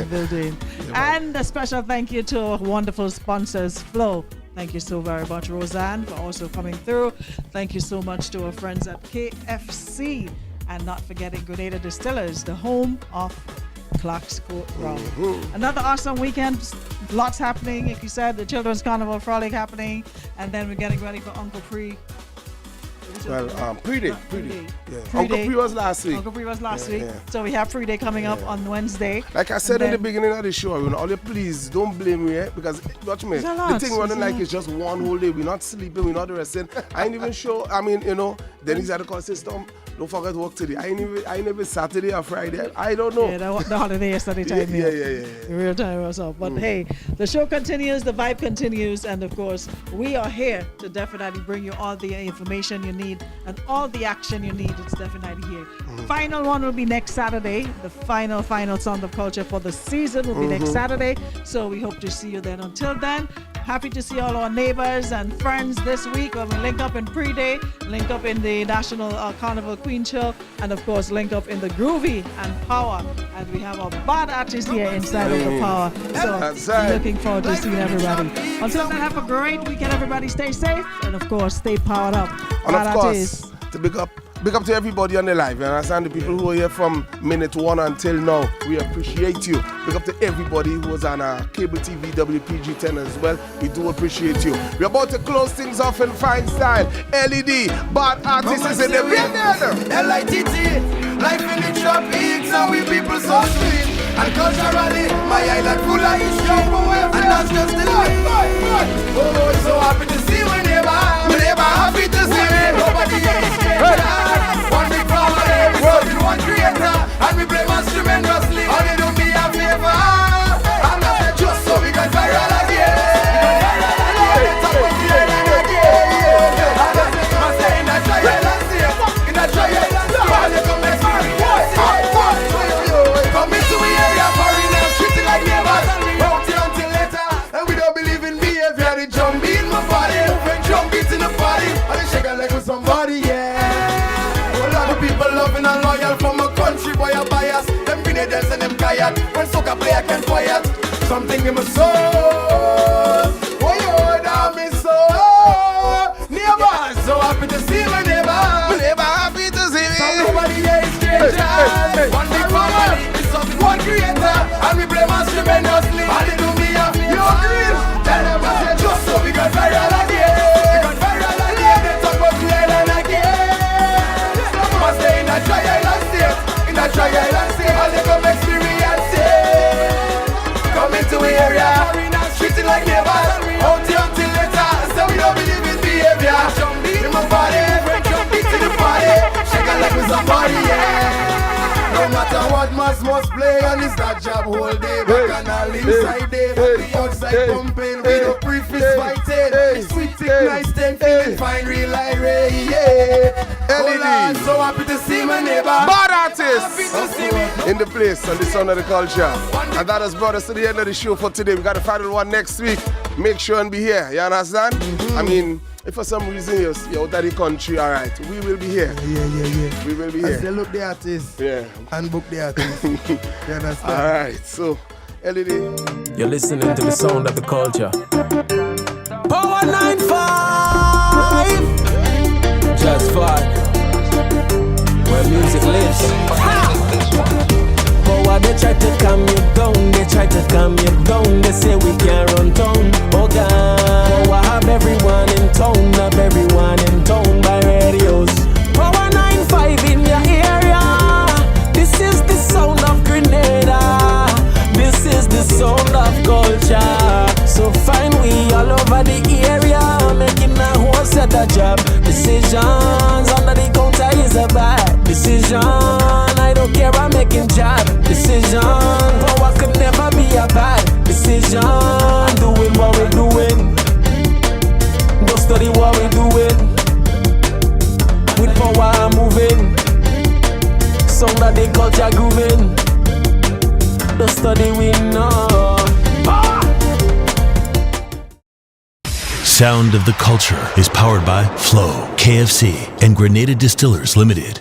Building. And a special thank you to our wonderful sponsors, Flow. Thank you so very much, Roseanne, for also coming through. Thank you so much to our friends at KFC. And not forgetting Grenada Distillers, the home of Clark's Court Round. Another awesome weekend. Lots happening. Like you said, the Children's Carnival Frolic happening. And then we're getting ready for Uncle Pre. Well, pre-day. Yeah. Pre-day. Uncle Pre was last week. Uncle Pre was last week. So we have pre-day coming up on Wednesday. Like I said in the beginning of the show, you know, all you please don't blame me, because watch me. The thing running like it's just one whole day. We're not sleeping, we're not resting. I ain't even sure. I mean, you know, Dennis had a call system. Don't forget work today. I ain't even Saturday or Friday. I don't know. Yeah, the holiday yesterday time. Yeah. The real time was up. But hey, the show continues, the vibe continues, and of course, we are here to definitely bring you all the information you need and all the action you need. It's definitely here. Final one will be next Saturday. The final Sound of Culture for the season will be next Saturday. So we hope to see you then. Until then, happy to see all our neighbors and friends this week when we link up in pre-day, link up in the National Carnival Queen Chill, and of course link up in the Groovy and Power. And we have a bad artist here inside of the Power. So looking forward to seeing everybody. Until then, have a great weekend, everybody. Stay safe and of course stay powered up. And of course, to big up to everybody on the live. You understand? The people who are here from minute 1 until now, we appreciate you. Big up to everybody who was on cable TV, WPG10 as well. We do appreciate you. We're about to close things off in fine style. LED, bad artists is in the building. LITT, life in the tropics, and we people so sweet. And culturally, my island full of history. And that's just the life. Oh, so happy to see my neighbor. Happy to see me. Nobody is stranger. One big family, working one creator. And we play much tremendously. All they do me a favor. And that's it just so we can viral again. Top of the island again. And that's it, I say in a trial and see. In a trial and see. All they come experience. Come into the area, foreigners, treat it like neighbors. Out here until later. And we don't believe in behavior. The drum beat in my body. When drum beats in the party. And they shake a leg with somebody, yeah. A lot of people loving and loyal from a country boy a bias. Them grenades and them kayak. When soccer player can quiet. Something in my soul. Oh, yo, down me soul. Neighbor, so happy to see my neighbor. My neighbor happy to see me. So nobody here is strangers. One big family, it's something one creator. And we play much tremendously. And they do me a you agree? Tell them I say just so we got viral again. We got viral again. They talk about the island again. Some must stay in a trial and state. In a trial and state. All they come experience it. Come into the area. Treat it like neighbors. Out here until later. So we don't believe in behavior. In my body. When jump beat in the party. Shake a leg with somebody, yeah. No matter what must play, and it's that job whole day. Back and all inside day, the outside pumping. We don't pre-fist fighting. Sweet, thick, nice, thing, feeling fine, real irate, yeah. Hold on, so happy to see my neighbor. Bad artists in the place on the sound of the culture. And that has brought us to the end of the show for today. We got a final one next week. Make sure and be here. You understand? I mean, if for some reason you're out of the country, all right, we will be here. Yeah. We will be here. As they look the artists. Yeah. And book the artists. You understand? All right, so, LED. You're listening to the sound of the culture. Power 95! Just 5. Where music lives. Power, they try to calm you down. They try to calm you down. They say we can't run town. Oh God, I have everyone in town. Have everyone in town by radios. Power 95 in your area. This is the sound of Grenada. This is the sound of culture. So find we all over the area, making a whole set of job. Decisions under the counter is a bad decision. I don't care, I'm making job decision. Power could never be a bad decision. Doing what we're doing. Don't study what we're doing. With power I'm moving. Sound of the culture grooving. Don't study we know. Sound of the Culture is powered by Flow, KFC, and Grenada Distillers Limited.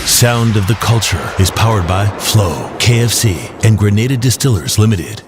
Sound of the Culture is powered by Flow, KFC, and Grenada Distillers Limited.